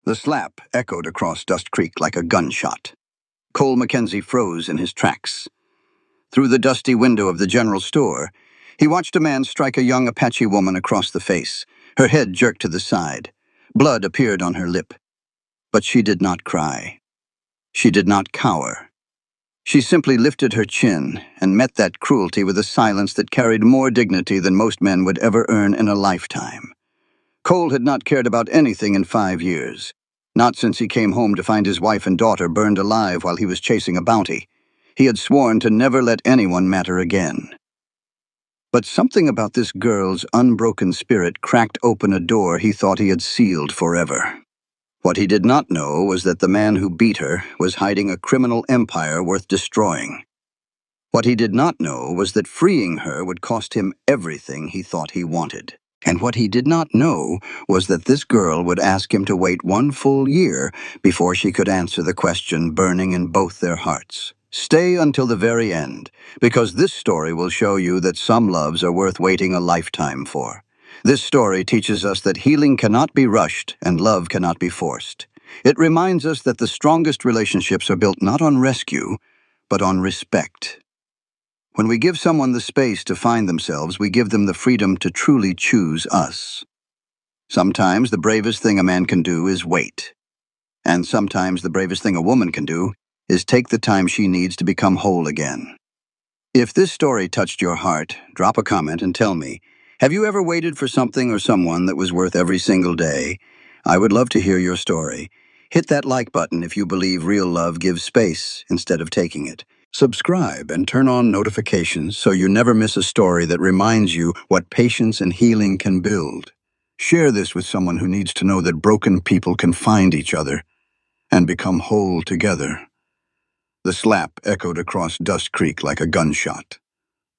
The slap echoed across Dust Creek like a gunshot. Cole Mackenzie froze in his tracks. Through the dusty window of the general store, he watched a man strike a young Apache woman across the face. Her head jerked to the side. Blood appeared on her lip. But she did not cry. She did not cower. She simply lifted her chin and met that cruelty with a silence that carried more dignity than most men would ever earn in a lifetime. Cole had not cared about anything in 5 years. Not since he came home to find his wife and daughter burned alive while he was chasing a bounty. He had sworn to never let anyone matter again. But something about this girl's unbroken spirit cracked open a door he thought he had sealed forever. What he did not know was that the man who beat her was hiding a criminal empire worth destroying. What he did not know was that freeing her would cost him everything he thought he wanted. And what he did not know was that this girl would ask him to wait 1 full year before she could answer the question burning in both their hearts. Stay until the very end, because this story will show you that some loves are worth waiting a lifetime for. This story teaches us that healing cannot be rushed and love cannot be forced. It reminds us that the strongest relationships are built not on rescue, but on respect. When we give someone the space to find themselves, we give them the freedom to truly choose us. Sometimes the bravest thing a man can do is wait. And sometimes the bravest thing a woman can do is take the time she needs to become whole again. If this story touched your heart, drop a comment and tell me, have you ever waited for something or someone that was worth every single day? I would love to hear your story. Hit that like button if you believe real love gives space instead of taking it. Subscribe and turn on notifications so you never miss a story that reminds you what patience and healing can build. Share this with someone who needs to know that broken people can find each other and become whole together. The slap echoed across Dust Creek like a gunshot.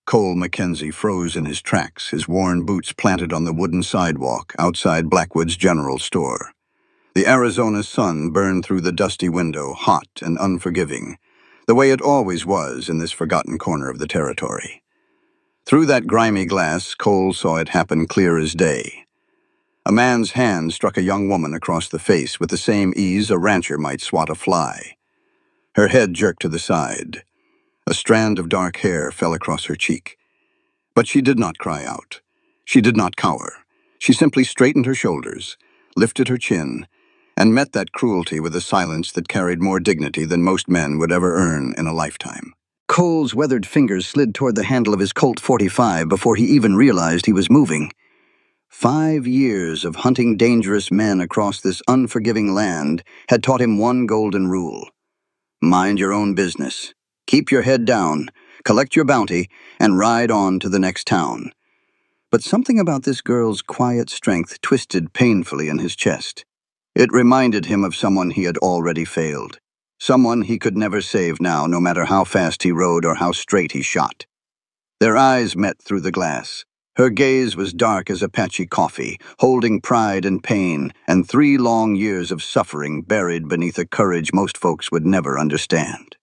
Cole Mackenzie froze in his tracks, his worn boots planted on the wooden sidewalk outside Blackwood's general store. The Arizona sun burned through the dusty window, hot and unforgiving, the way it always was in this forgotten corner of the territory. Through that grimy glass, Cole saw it happen clear as day. A man's hand struck a young woman across the face with the same ease a rancher might swat a fly. Her head jerked to the side. A strand of dark hair fell across her cheek. But she did not cry out. She did not cower. She simply straightened her shoulders, lifted her chin, and met that cruelty with a silence that carried more dignity than most men would ever earn in a lifetime. Cole's weathered fingers slid toward the handle of his Colt .45 before he even realized he was moving. 5 years of hunting dangerous men across this unforgiving land had taught him one golden rule. Mind your own business. Keep your head down, collect your bounty, and ride on to the next town. But something about this girl's quiet strength twisted painfully in his chest. It reminded him of someone he had already failed. Someone he could never save now, no matter how fast he rode or how straight he shot. Their eyes met through the glass. Her gaze was dark as Apache coffee, holding pride and pain, and 3 long years of suffering buried beneath a courage most folks would never understand.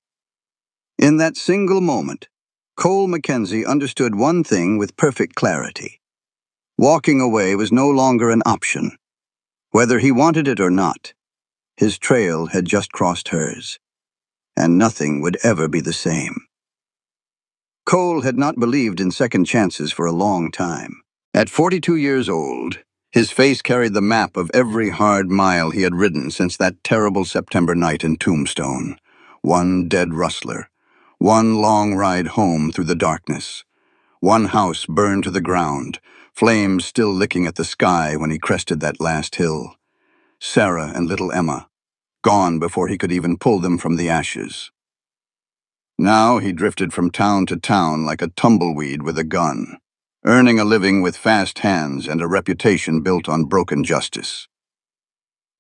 In that single moment, Cole Mackenzie understood one thing with perfect clarity. Walking away was no longer an option. Whether he wanted it or not, his trail had just crossed hers, and nothing would ever be the same. Cole had not believed in second chances for a long time. At 42 years old, his face carried the map of every hard mile he had ridden since that terrible September night in Tombstone. One dead rustler, one long ride home through the darkness, one house burned to the ground, flames still licking at the sky when he crested that last hill. Sarah and little Emma, gone before he could even pull them from the ashes. Now he drifted from town to town like a tumbleweed with a gun, earning a living with fast hands and a reputation built on broken justice.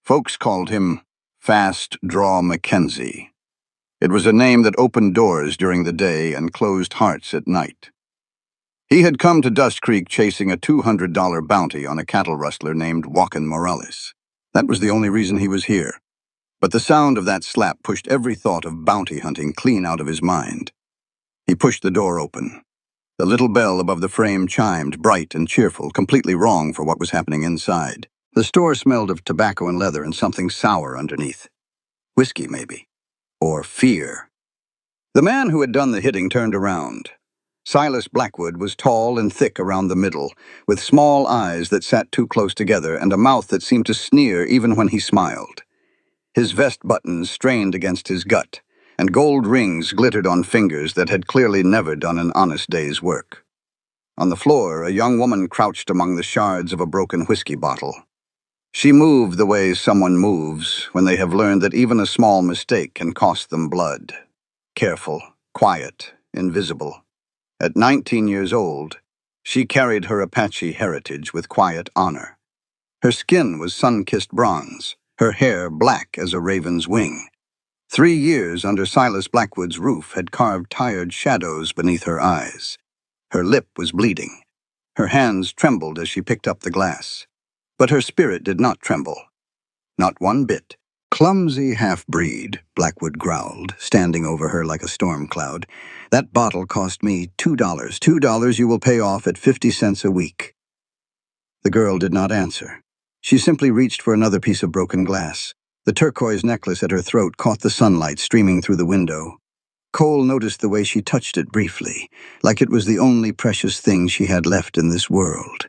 Folks called him Fast Draw Mackenzie. It was a name that opened doors during the day and closed hearts at night. He had come to Dust Creek chasing a $200 bounty on a cattle rustler named Joaquin Morales. That was the only reason he was here. But the sound of that slap pushed every thought of bounty hunting clean out of his mind. He pushed the door open. The little bell above the frame chimed, bright and cheerful, completely wrong for what was happening inside. The store smelled of tobacco and leather and something sour underneath. Whiskey, maybe. Or fear. The man who had done the hitting turned around. Silas Blackwood was tall and thick around the middle, with small eyes that sat too close together and a mouth that seemed to sneer even when he smiled. His vest buttons strained against his gut, and gold rings glittered on fingers that had clearly never done an honest day's work. On the floor, a young woman crouched among the shards of a broken whiskey bottle. She moved the way someone moves when they have learned that even a small mistake can cost them blood. Careful, quiet, invisible. At 19 years old, she carried her Apache heritage with quiet honor. Her skin was sun-kissed bronze, her hair black as a raven's wing. 3 years under Silas Blackwood's roof had carved tired shadows beneath her eyes. Her lip was bleeding. Her hands trembled as she picked up the glass. But her spirit did not tremble. Not one bit. "Clumsy half-breed," Blackwood growled, standing over her like a storm cloud. "That bottle cost me $2. $2 you will pay off at 50 cents a week." The girl did not answer. She simply reached for another piece of broken glass. The turquoise necklace at her throat caught the sunlight streaming through the window. Cole noticed the way she touched it briefly, like it was the only precious thing she had left in this world.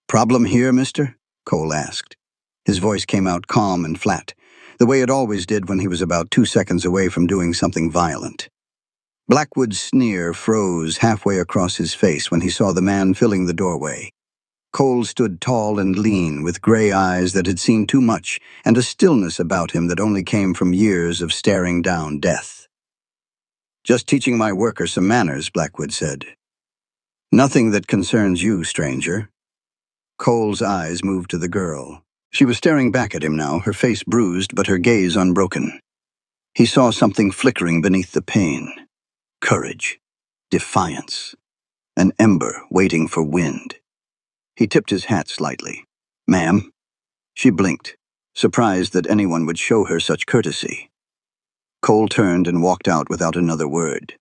"Problem here, mister?" Cole asked. His voice came out calm and flat, the way it always did when he was about 2 seconds away from doing something violent. Blackwood's sneer froze halfway across his face when he saw the man filling the doorway. Cole stood tall and lean, with gray eyes that had seen too much, and a stillness about him that only came from years of staring down death. "Just teaching my worker some manners," Blackwood said. "Nothing that concerns you, stranger." Cole's eyes moved to the girl. She was staring back at him now, her face bruised but her gaze unbroken. He saw something flickering beneath the pain. Courage. Defiance. An ember waiting for wind. He tipped his hat slightly. "Ma'am?" She blinked, surprised that anyone would show her such courtesy. Cole turned and walked out without another word.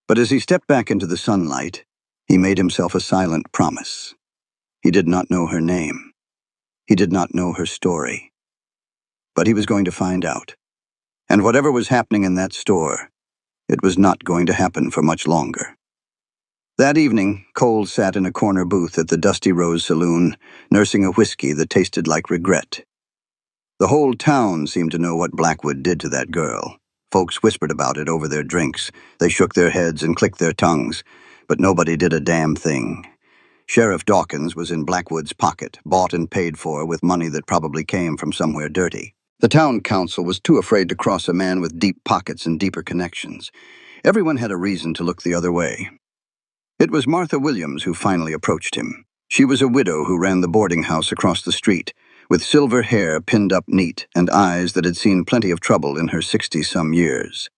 But as he stepped back into the sunlight, he made himself a silent promise. He did not know her name. He did not know her story. But he was going to find out. And whatever was happening in that store, it was not going to happen for much longer. That evening, Cole sat in a corner booth at the Dusty Rose Saloon, nursing a whiskey that tasted like regret. The whole town seemed to know what Blackwood did to that girl. Folks whispered about it over their drinks. They shook their heads and clicked their tongues, but nobody did a damn thing. Sheriff Dawkins was in Blackwood's pocket, bought and paid for with money that probably came from somewhere dirty. The town council was too afraid to cross a man with deep pockets and deeper connections. Everyone had a reason to look the other way. It was Martha Williams who finally approached him. She was a widow who ran the boarding house across the street, with silver hair pinned up neat and eyes that had seen plenty of trouble in her 60-some years.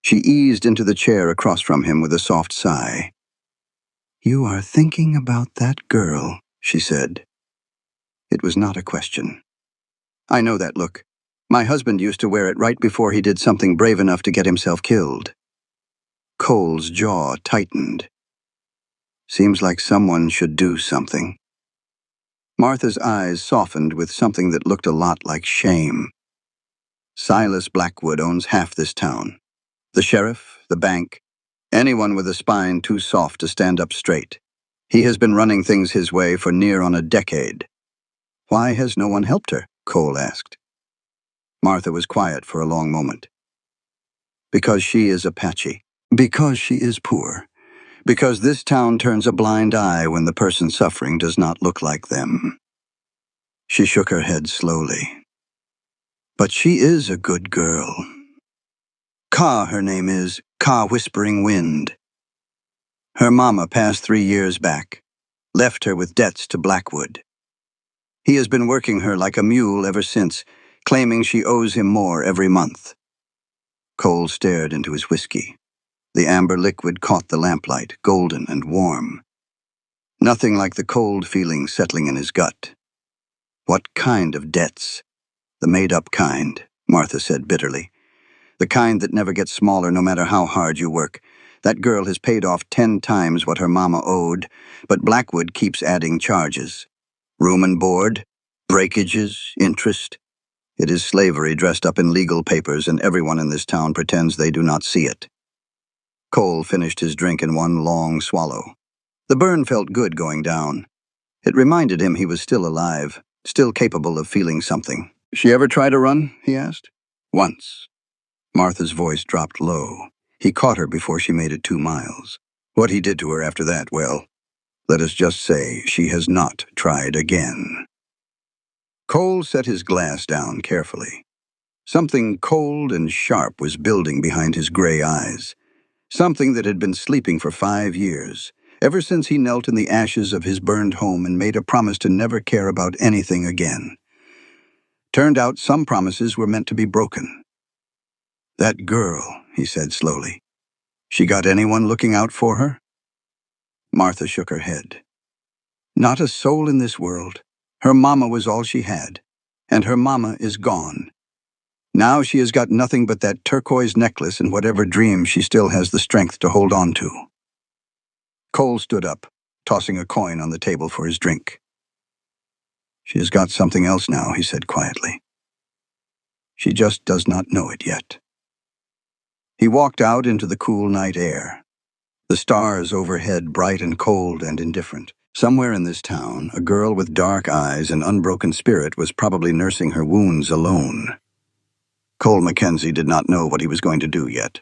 She eased into the chair across from him with a soft sigh. "You are thinking about that girl," she said. It was not a question. "I know that look. My husband used to wear it right before he did something brave enough to get himself killed." Cole's jaw tightened. Seems like someone should do something. Martha's eyes softened with something that looked a lot like shame. "Silas Blackwood owns half this town. The sheriff, the bank, anyone with a spine too soft to stand up straight. He has been running things his way for near on a decade." "Why has no one helped her?" Cole asked. Martha was quiet for a long moment. "Because she is Apache. Because she is poor. Because this town turns a blind eye when the person suffering does not look like them." She shook her head slowly. "But she is a good girl. Ka, her name is, Ka Whispering Wind. Her mama passed 3 years back, left her with debts to Blackwood. He has been working her like a mule ever since, claiming she owes him more every month." Cole stared into his whiskey. The amber liquid caught the lamplight, golden and warm. Nothing like the cold feeling settling in his gut. "What kind of debts?" "The made-up kind," Martha said bitterly. "The kind that never gets smaller no matter how hard you work. That girl has paid off 10 times what her mama owed, but Blackwood keeps adding charges. Room and board, Breakages, interest. It is slavery dressed up in legal papers, and everyone in this town pretends they do not see it. Cole finished his drink in one long swallow. The burn felt good going down. It reminded him he was still alive, still capable of feeling something. "She ever try to run?" he asked. "Once." Martha's voice dropped low. He caught her before she made it 2 miles. What he did to her after that, well, let us just say she has not tried again. Cole set his glass down carefully. Something cold and sharp was building behind his gray eyes. Something that had been sleeping for 5 years, ever since he knelt in the ashes of his burned home and made a promise to never care about anything again. Turned out some promises were meant to be broken. "That girl," he said slowly. "She got anyone looking out for her?" Martha shook her head. "Not a soul in this world. Her mama was all she had, and her mama is gone. Now she has got nothing but that turquoise necklace and whatever dream she still has the strength to hold on to." Cole stood up, tossing a coin on the table for his drink. "She has got something else now," he said quietly. "She just does not know it yet." He walked out into the cool night air. The stars overhead bright and cold and indifferent. Somewhere in this town, a girl with dark eyes and unbroken spirit was probably nursing her wounds alone. Cole Mackenzie did not know what he was going to do yet.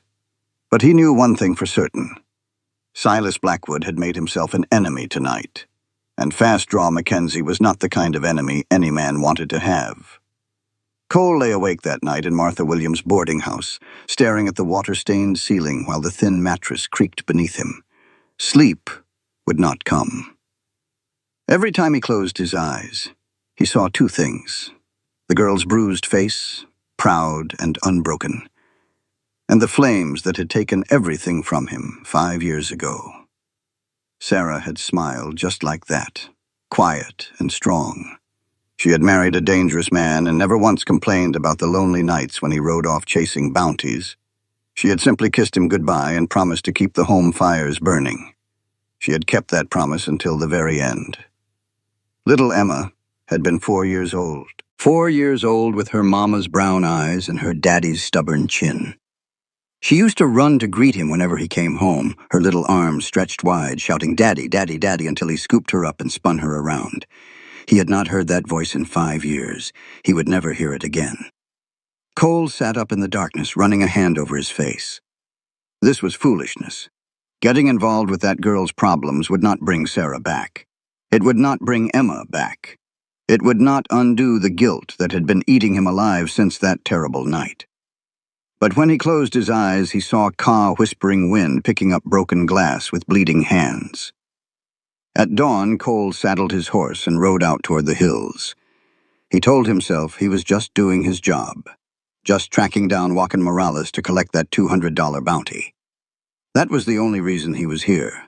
But he knew one thing for certain. Silas Blackwood had made himself an enemy tonight, and Fast Draw Mackenzie was not the kind of enemy any man wanted to have. Cole lay awake that night in Martha Williams' boarding house, staring at the water-stained ceiling while the thin mattress creaked beneath him. Sleep would not come. Every time he closed his eyes, he saw 2 things: the girl's bruised face, proud and unbroken, and the flames that had taken everything from him 5 years ago. Sarah had smiled just like that, quiet and strong. She had married a dangerous man and never once complained about the lonely nights when he rode off chasing bounties. She had simply kissed him goodbye and promised to keep the home fires burning. She had kept that promise until the very end. Little Emma had been 4 years old. 4 years old with her mama's brown eyes and her daddy's stubborn chin. She used to run to greet him whenever he came home, her little arms stretched wide, shouting, "Daddy, Daddy, Daddy," until he scooped her up and spun her around. He had not heard that voice in 5 years. He would never hear it again. Cole sat up in the darkness, running a hand over his face. This was foolishness. Getting involved with that girl's problems would not bring Sarah back. It would not bring Emma back. It would not undo the guilt that had been eating him alive since that terrible night. But when he closed his eyes, he saw whispering wind picking up broken glass with bleeding hands. At dawn, Cole saddled his horse and rode out toward the hills. He told himself he was just doing his job, just tracking down Joaquin Morales to collect that $200 bounty. That was the only reason he was here,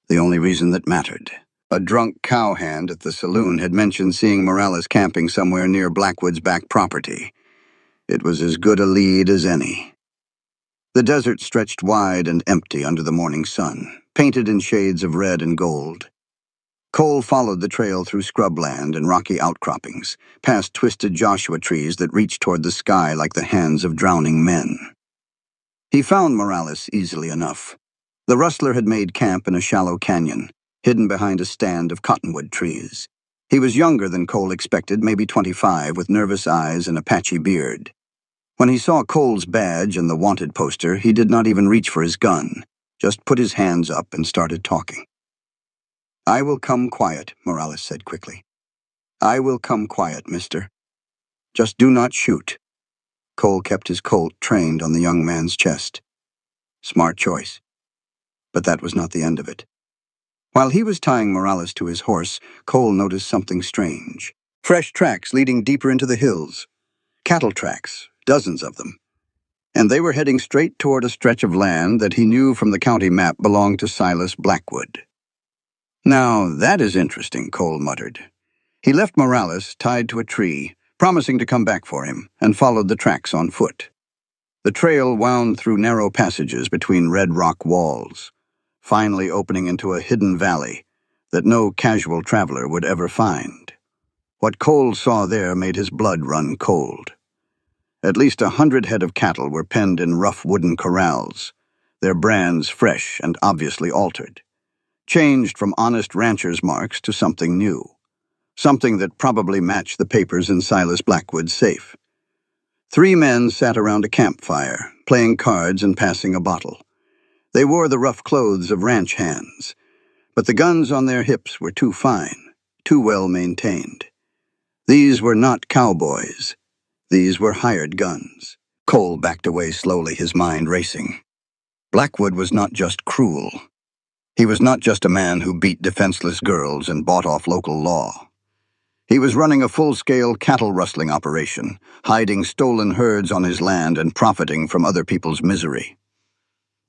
the only reason that mattered. A drunk cowhand at the saloon had mentioned seeing Morales camping somewhere near Blackwood's back property. It was as good a lead as any. The desert stretched wide and empty under the morning sun, painted in shades of red and gold. Cole followed the trail through scrubland and rocky outcroppings, past twisted Joshua trees that reached toward the sky like the hands of drowning men. He found Morales easily enough. The rustler had made camp in a shallow canyon, hidden behind a stand of cottonwood trees. He was younger than Cole expected, maybe 25, with nervous eyes and a patchy beard. When he saw Cole's badge and the wanted poster, he did not even reach for his gun, just put his hands up and started talking. "I will come quiet," Morales said quickly. "I will come quiet, mister. Just do not shoot." Cole kept his Colt trained on the young man's chest. Smart choice. But that was not the end of it. While he was tying Morales to his horse, Cole noticed something strange. Fresh tracks leading deeper into the hills. Cattle tracks, dozens of them. And they were heading straight toward a stretch of land that he knew from the county map belonged to Silas Blackwood. "Now, that is interesting," Cole muttered. He left Morales tied to a tree, promising to come back for him, and followed the tracks on foot. The trail wound through narrow passages between red rock walls, finally opening into a hidden valley that no casual traveler would ever find. What Cole saw there made his blood run cold. At least 100 head of cattle were penned in rough wooden corrals, their brands fresh and obviously altered, changed from honest ranchers' marks to something new, something that probably matched the papers in Silas Blackwood's safe. 3 men sat around a campfire, playing cards and passing a bottle. They wore the rough clothes of ranch hands, but the guns on their hips were too fine, too well maintained. These were not cowboys. These were hired guns. Cole backed away slowly, his mind racing. Blackwood was not just cruel. He was not just a man who beat defenseless girls and bought off local law. He was running a full-scale cattle rustling operation, hiding stolen herds on his land and profiting from other people's misery.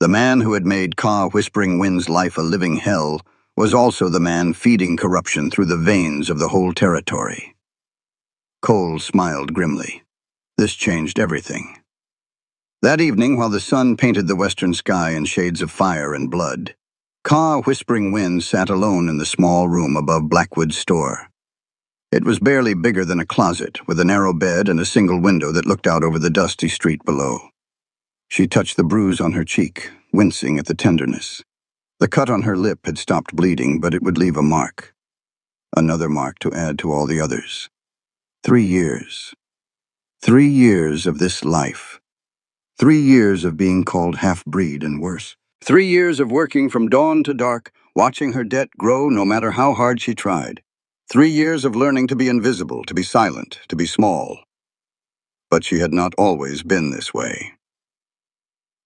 The man who had made Whispering Wind's life a living hell was also the man feeding corruption through the veins of the whole territory. Cole smiled grimly. This changed everything. That evening, while the sun painted the western sky in shades of fire and blood, Whispering Wind sat alone in the small room above Blackwood's store. It was barely bigger than a closet, with a narrow bed and a single window that looked out over the dusty street below. She touched the bruise on her cheek, wincing at the tenderness. The cut on her lip had stopped bleeding, but it would leave a mark. Another mark to add to all the others. 3 years. 3 years of this life. 3 years of being called half-breed and worse. 3 years of working from dawn to dark, watching her debt grow no matter how hard she tried. 3 years of learning to be invisible, to be silent, to be small. But she had not always been this way.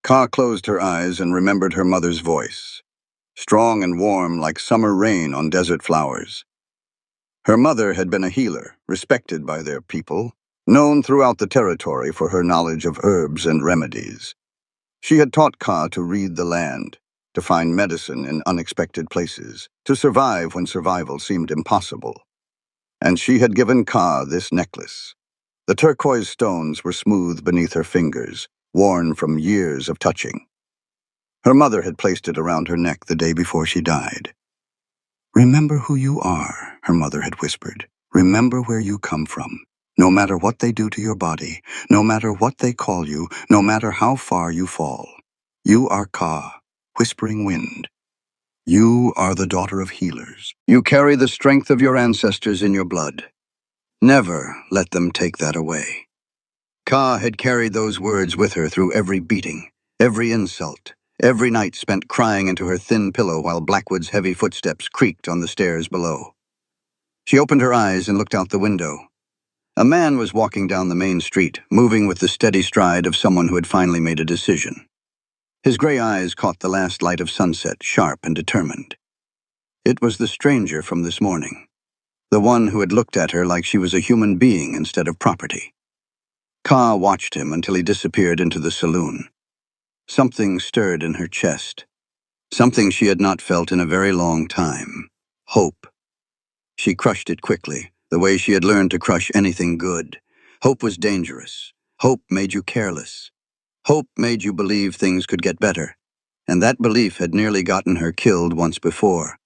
Closed her eyes and remembered her mother's voice, strong and warm like summer rain on desert flowers. Her mother had been a healer, respected by their people, known throughout the territory for her knowledge of herbs and remedies. She had taught to read the land, to find medicine in unexpected places, to survive when survival seemed impossible. And she had given this necklace. The turquoise stones were smooth beneath her fingers, worn from years of touching. Her mother had placed it around her neck the day before she died. "Remember who you are," her mother had whispered. "Remember where you come from. No matter what they do to your body, no matter what they call you, no matter how far you fall. You are Whispering Wind. You are the daughter of healers. You carry the strength of your ancestors in your blood. Never let them take that away." Had carried those words with her through every beating, every insult, every night spent crying into her thin pillow while Blackwood's heavy footsteps creaked on the stairs below. She opened her eyes and looked out the window. A man was walking down the main street, moving with the steady stride of someone who had finally made a decision. His gray eyes caught the last light of sunset, sharp and determined. It was the stranger from this morning, the one who had looked at her like she was a human being instead of property. Watched him until he disappeared into the saloon. Something stirred in her chest, something she had not felt in a very long time. Hope. She crushed it quickly, the way she had learned to crush anything good. Hope was dangerous. Hope made you careless. Hope made you believe things could get better. And that belief had nearly gotten her killed once before.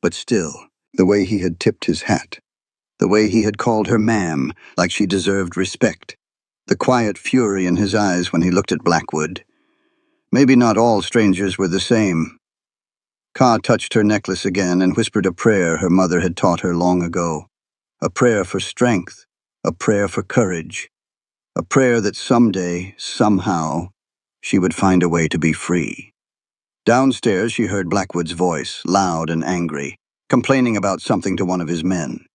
But still, the way he had tipped his hat, the way he had called her ma'am, like she deserved respect, the quiet fury in his eyes when he looked at Blackwood. Maybe not all strangers were the same. Touched her necklace again and whispered a prayer her mother had taught her long ago. A prayer for strength, a prayer for courage, a prayer that someday, somehow, she would find a way to be free. Downstairs she heard Blackwood's voice, loud and angry, complaining about something to one of his men.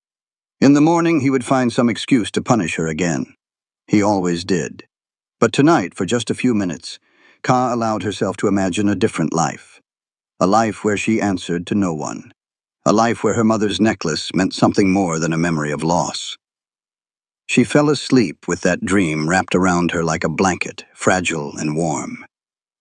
In the morning he would find some excuse to punish her again. He always did. But tonight, for just a few minutes, allowed herself to imagine a different life. A life where she answered to no one. A life where her mother's necklace meant something more than a memory of loss. She fell asleep with that dream wrapped around her like a blanket, fragile and warm.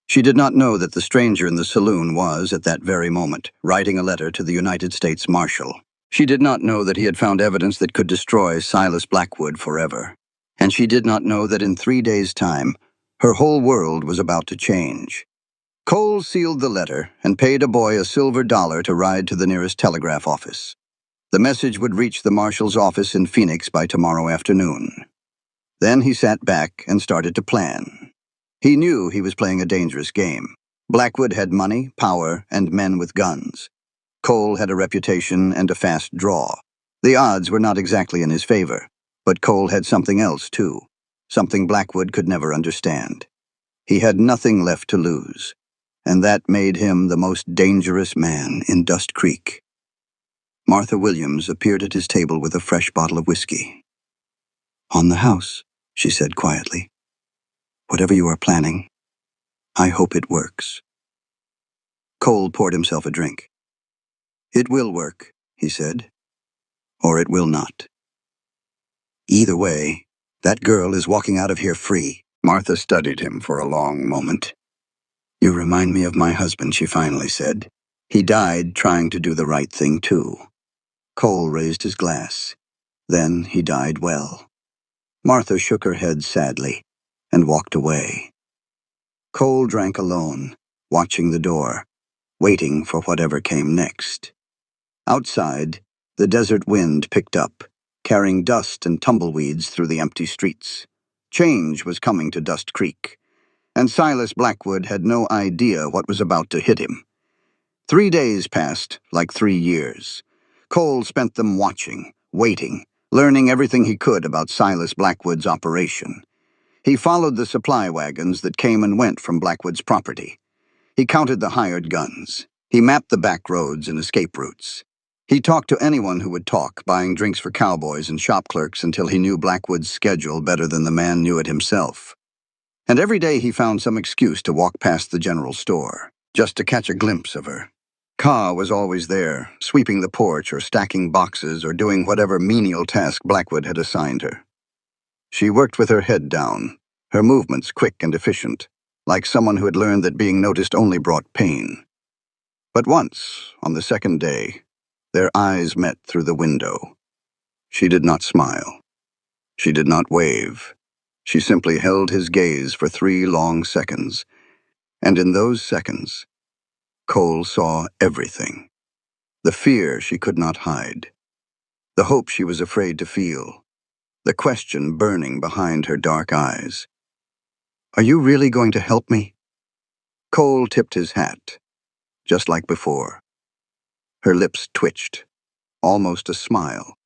She did not know that the stranger in the saloon was, at that very moment, writing a letter to the United States Marshal. She did not know that he had found evidence that could destroy Silas Blackwood forever. And she did not know that in 3 days' time, her whole world was about to change. Cole sealed the letter and paid a boy a silver dollar to ride to the nearest telegraph office. The message would reach the marshal's office in Phoenix by tomorrow afternoon. Then he sat back and started to plan. He knew he was playing a dangerous game. Blackwood had money, power, and men with guns. Cole had a reputation and a fast draw. The odds were not exactly in his favor, but Cole had something else too, something Blackwood could never understand. He had nothing left to lose, and that made him the most dangerous man in Dust Creek. Martha Williams appeared at his table with a fresh bottle of whiskey. "On the house," she said quietly. "Whatever you are planning, I hope it works." Cole poured himself a drink. "It will work," he said, "or it will not. Either way, that girl is walking out of here free." Martha studied him for a long moment. "You remind me of my husband," she finally said. "He died trying to do the right thing, too." Cole raised his glass. "Then he died well." Martha shook her head sadly and walked away. Cole drank alone, watching the door, waiting for whatever came next. Outside, the desert wind picked up, carrying dust and tumbleweeds through the empty streets. Change was coming to Dust Creek, and Silas Blackwood had no idea what was about to hit him. 3 days passed like 3 years. Cole spent them watching, waiting, learning everything he could about Silas Blackwood's operation. He followed the supply wagons that came and went from Blackwood's property. He counted the hired guns. He mapped the back roads and escape routes. He talked to anyone who would talk, buying drinks for cowboys and shop clerks until he knew Blackwood's schedule better than the man knew it himself. And every day he found some excuse to walk past the general store, just to catch a glimpse of her. Ka was always there, sweeping the porch or stacking boxes or doing whatever menial task Blackwood had assigned her. She worked with her head down, her movements quick and efficient, like someone who had learned that being noticed only brought pain. But once, on the second day, their eyes met through the window. She did not smile. She did not wave. She simply held his gaze for 3 long seconds, and in those seconds, Cole saw everything. The fear she could not hide, the hope she was afraid to feel, the question burning behind her dark eyes. "Are you really going to help me?" Cole tipped his hat, just like before. Her lips twitched, almost a smile.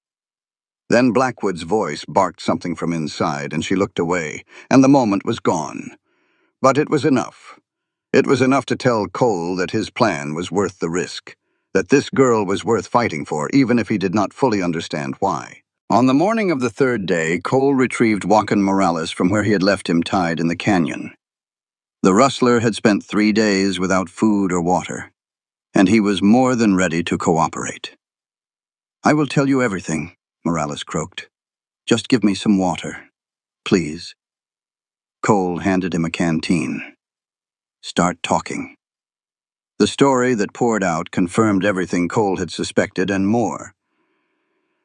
Then Blackwood's voice barked something from inside, and she looked away, and the moment was gone. But it was enough. It was enough to tell Cole that his plan was worth the risk, that this girl was worth fighting for, even if he did not fully understand why. On the morning of the 3rd day, Cole retrieved Joaquin Morales from where he had left him tied in the canyon. The rustler had spent 3 days without food or water, and he was more than ready to cooperate. "I will tell you everything," Morales croaked. "Just give me some water, please." Cole handed him a canteen. "Start talking." The story that poured out confirmed everything Cole had suspected and more.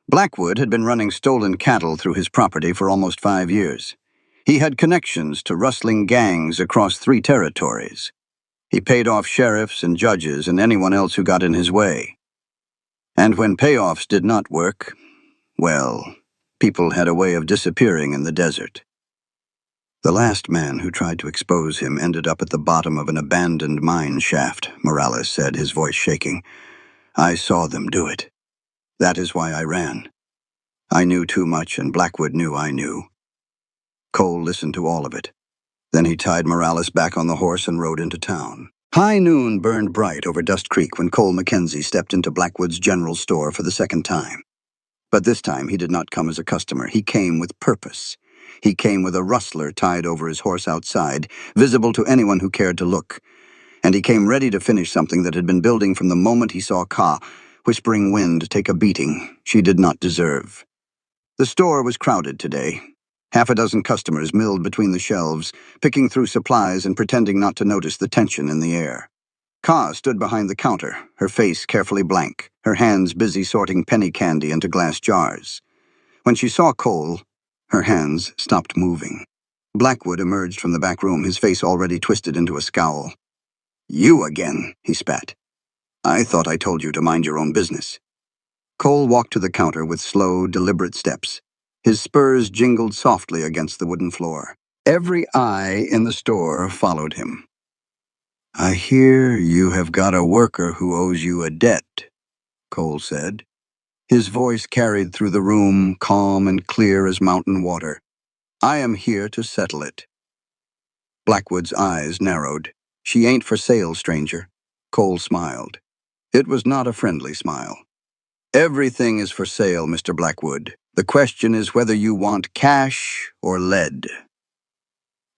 Blackwood had been running stolen cattle through his property for almost 5 years. He had connections to rustling gangs across 3 territories. He paid off sheriffs and judges and anyone else who got in his way. And when payoffs did not work, well, people had a way of disappearing in the desert. The last man who tried to expose him ended up at the bottom of an abandoned mine shaft, Morales said, his voice shaking. "I saw them do it. That is why I ran. I knew too much, and Blackwood knew I knew." Cole listened to all of it. Then he tied Morales back on the horse and rode into town. High noon burned bright over Dust Creek when Cole Mackenzie stepped into Blackwood's general store for the 2nd time. But this time he did not come as a customer. He came with purpose. He came with a rustler tied over his horse outside, visible to anyone who cared to look. And he came ready to finish something that had been building from the moment he saw Ka, Whispering Wind, take a beating she did not deserve. The store was crowded today. Half a dozen customers milled between the shelves, picking through supplies and pretending not to notice the tension in the air. Ka stood behind the counter, her face carefully blank, her hands busy sorting penny candy into glass jars. When she saw Cole, her hands stopped moving. Blackwood emerged from the back room, his face already twisted into a scowl. "You again," he spat. "I thought I told you to mind your own business." Cole walked to the counter with slow, deliberate steps. His spurs jingled softly against the wooden floor. Every eye in the store followed him. "I hear you have got a worker who owes you a debt," Cole said. His voice carried through the room, calm and clear as mountain water. "I am here to settle it." Blackwood's eyes narrowed. "She ain't for sale, stranger." Cole smiled. It was not a friendly smile. "Everything is for sale, Mr. Blackwood. The question is whether you want cash or lead."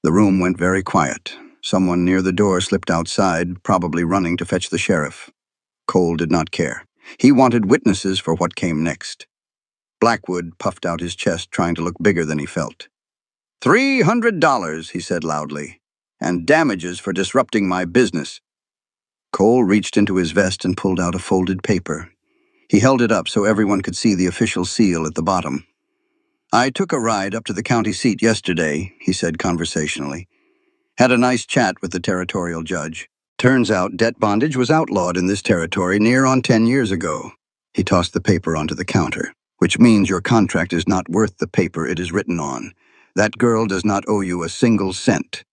The room went very quiet. Someone near the door slipped outside, probably running to fetch the sheriff. Cole did not care. He wanted witnesses for what came next. Blackwood puffed out his chest, trying to look bigger than he felt. $300, he said loudly, "and damages for disrupting my business." Cole reached into his vest and pulled out a folded paper. He held it up so everyone could see the official seal at the bottom. "I took a ride up to the county seat yesterday," he said conversationally. "Had a nice chat with the territorial judge. Turns out debt bondage was outlawed in this territory near on 10 years ago." He tossed the paper onto the counter. "Which means your contract is not worth the paper it is written on. That girl does not owe you a single cent."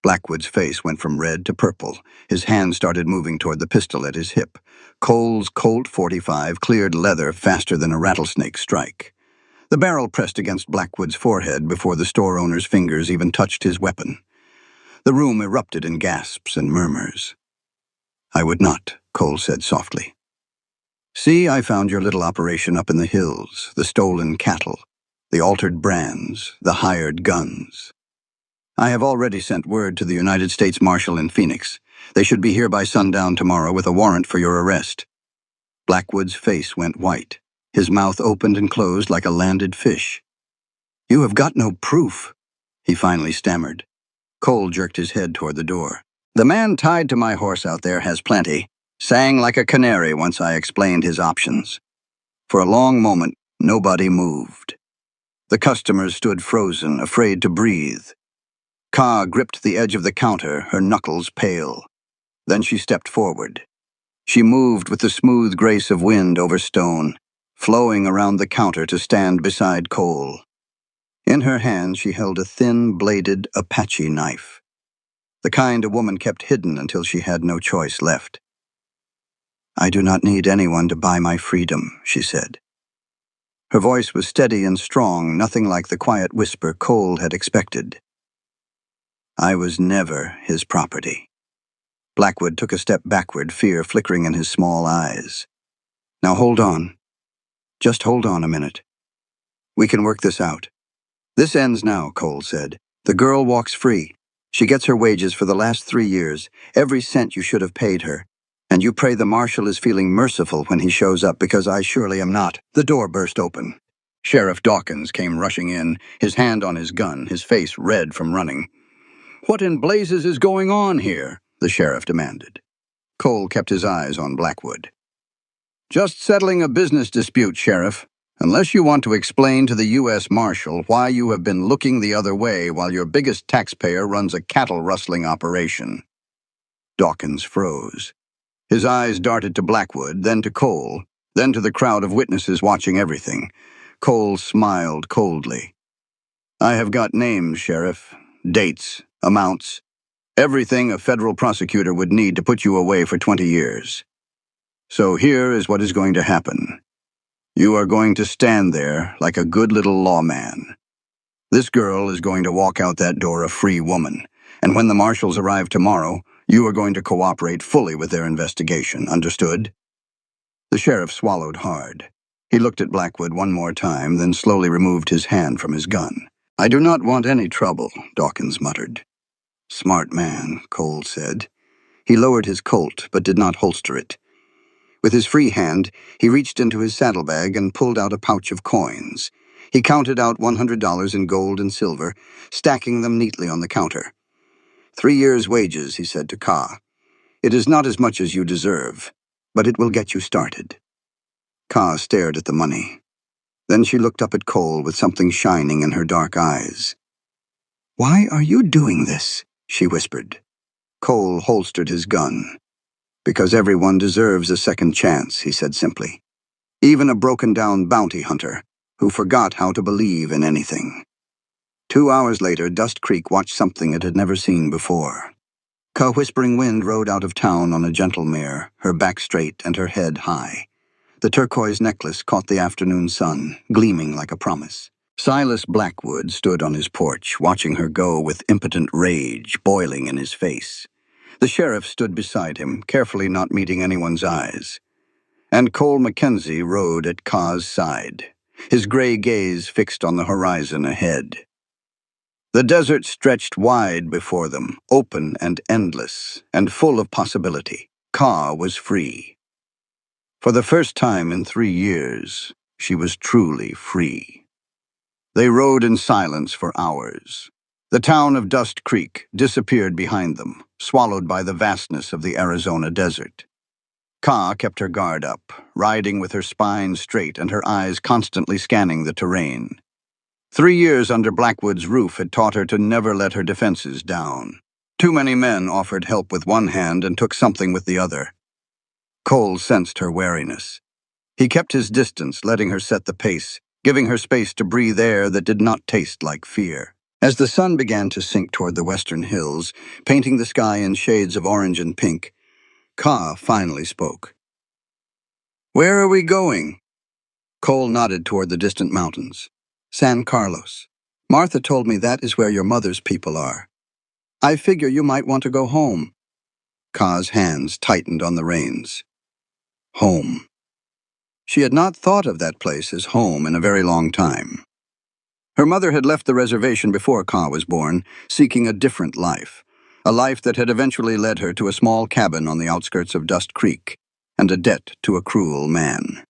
Blackwood's face went from red to purple. His hand started moving toward the pistol at his hip. Cole's Colt .45 cleared leather faster than a rattlesnake strike. The barrel pressed against Blackwood's forehead before the store owner's fingers even touched his weapon. The room erupted in gasps and murmurs. "I would not," Cole said softly. "See, I found your little operation up in the hills, the stolen cattle, the altered brands, the hired guns. I have already sent word to the United States Marshal in Phoenix. They should be here by sundown tomorrow with a warrant for your arrest." Blackwood's face went white. His mouth opened and closed like a landed fish. "You have got no proof," he finally stammered. Cole jerked his head toward the door. "The man tied to my horse out there has plenty. Sang like a canary once I explained his options." For a long moment, nobody moved. The customers stood frozen, afraid to breathe. Ka gripped the edge of the counter, her knuckles pale. Then she stepped forward. She moved with the smooth grace of wind over stone, flowing around the counter to stand beside Cole. In her hand she held a thin-bladed Apache knife, the kind a woman kept hidden until she had no choice left. "I do not need anyone to buy my freedom," she said. Her voice was steady and strong, nothing like the quiet whisper Cole had expected. "I was never his property." Blackwood took a step backward, fear flickering in his small eyes. "Now hold on. Just hold on a minute. We can work this out." "This ends now," Cole said. "The girl walks free. She gets her wages for the last 3 years, every cent you should have paid her. And you pray the marshal is feeling merciful when he shows up, because I surely am not." The door burst open. Sheriff Dawkins came rushing in, his hand on his gun, his face red from running. "What in blazes is going on here?" the sheriff demanded. Cole kept his eyes on Blackwood. "Just settling a business dispute, Sheriff. Unless you want to explain to the U.S. Marshal why you have been looking the other way while your biggest taxpayer runs a cattle-rustling operation." Dawkins froze. His eyes darted to Blackwood, then to Cole, then to the crowd of witnesses watching everything. Cole smiled coldly. "I have got names, Sheriff. Dates, amounts. Everything a federal prosecutor would need to put you away for 20 years. So here is what is going to happen. You are going to stand there like a good little lawman. This girl is going to walk out that door a free woman, and when the marshals arrive tomorrow, you are going to cooperate fully with their investigation. Understood?" The sheriff swallowed hard. He looked at Blackwood one more time, then slowly removed his hand from his gun. "I do not want any trouble," Dawkins muttered. "Smart man," Cole said. He lowered his Colt, but did not holster it. With his free hand, he reached into his saddlebag and pulled out a pouch of coins. He counted out $100 in gold and silver, stacking them neatly on the counter. 3 years' wages, he said to Ka. "It is not as much as you deserve, but it will get you started." Ka stared at the money. Then she looked up at Cole with something shining in her dark eyes. "Why are you doing this?" she whispered. Cole holstered his gun. "Because everyone deserves a second chance," he said simply. even a broken-down bounty hunter who forgot how to believe in anything. 2 hours later, Dust Creek watched something it had never seen before. A whispering wind rode out of town on a gentle mare, her back straight and her head high. The turquoise necklace caught the afternoon sun, gleaming like a promise. Silas Blackwood stood on his porch, watching her go with impotent rage boiling in his face. The sheriff stood beside him, carefully not meeting anyone's eyes. And Cole Mackenzie rode at Ka's side, his gray gaze fixed on the horizon ahead. The desert stretched wide before them, open and endless, and full of possibility. Ka was free. For the first time in 3 years, she was truly free. They rode in silence for hours. The town of Dust Creek disappeared behind them, swallowed by the vastness of the Arizona desert. Ka kept her guard up, riding with her spine straight and her eyes constantly scanning the terrain. 3 years under Blackwood's roof had taught her to never let her defenses down. Too many men offered help with one hand and took something with the other. Cole sensed her wariness. He kept his distance, letting her set the pace, giving her space to breathe air that did not taste like fear. As the sun began to sink toward the western hills, painting the sky in shades of orange and pink, Ka finally spoke. "Where are we going?" Cole nodded toward the distant mountains. "San Carlos. Martha told me that is where your mother's people are. I figure you might want to go home." Ka's hands tightened on the reins. Home. She had not thought of that place as home in a very long time. Her mother had left the reservation before Ka was born, seeking a different life, a life that had eventually led her to a small cabin on the outskirts of Dust Creek, and a debt to a cruel man.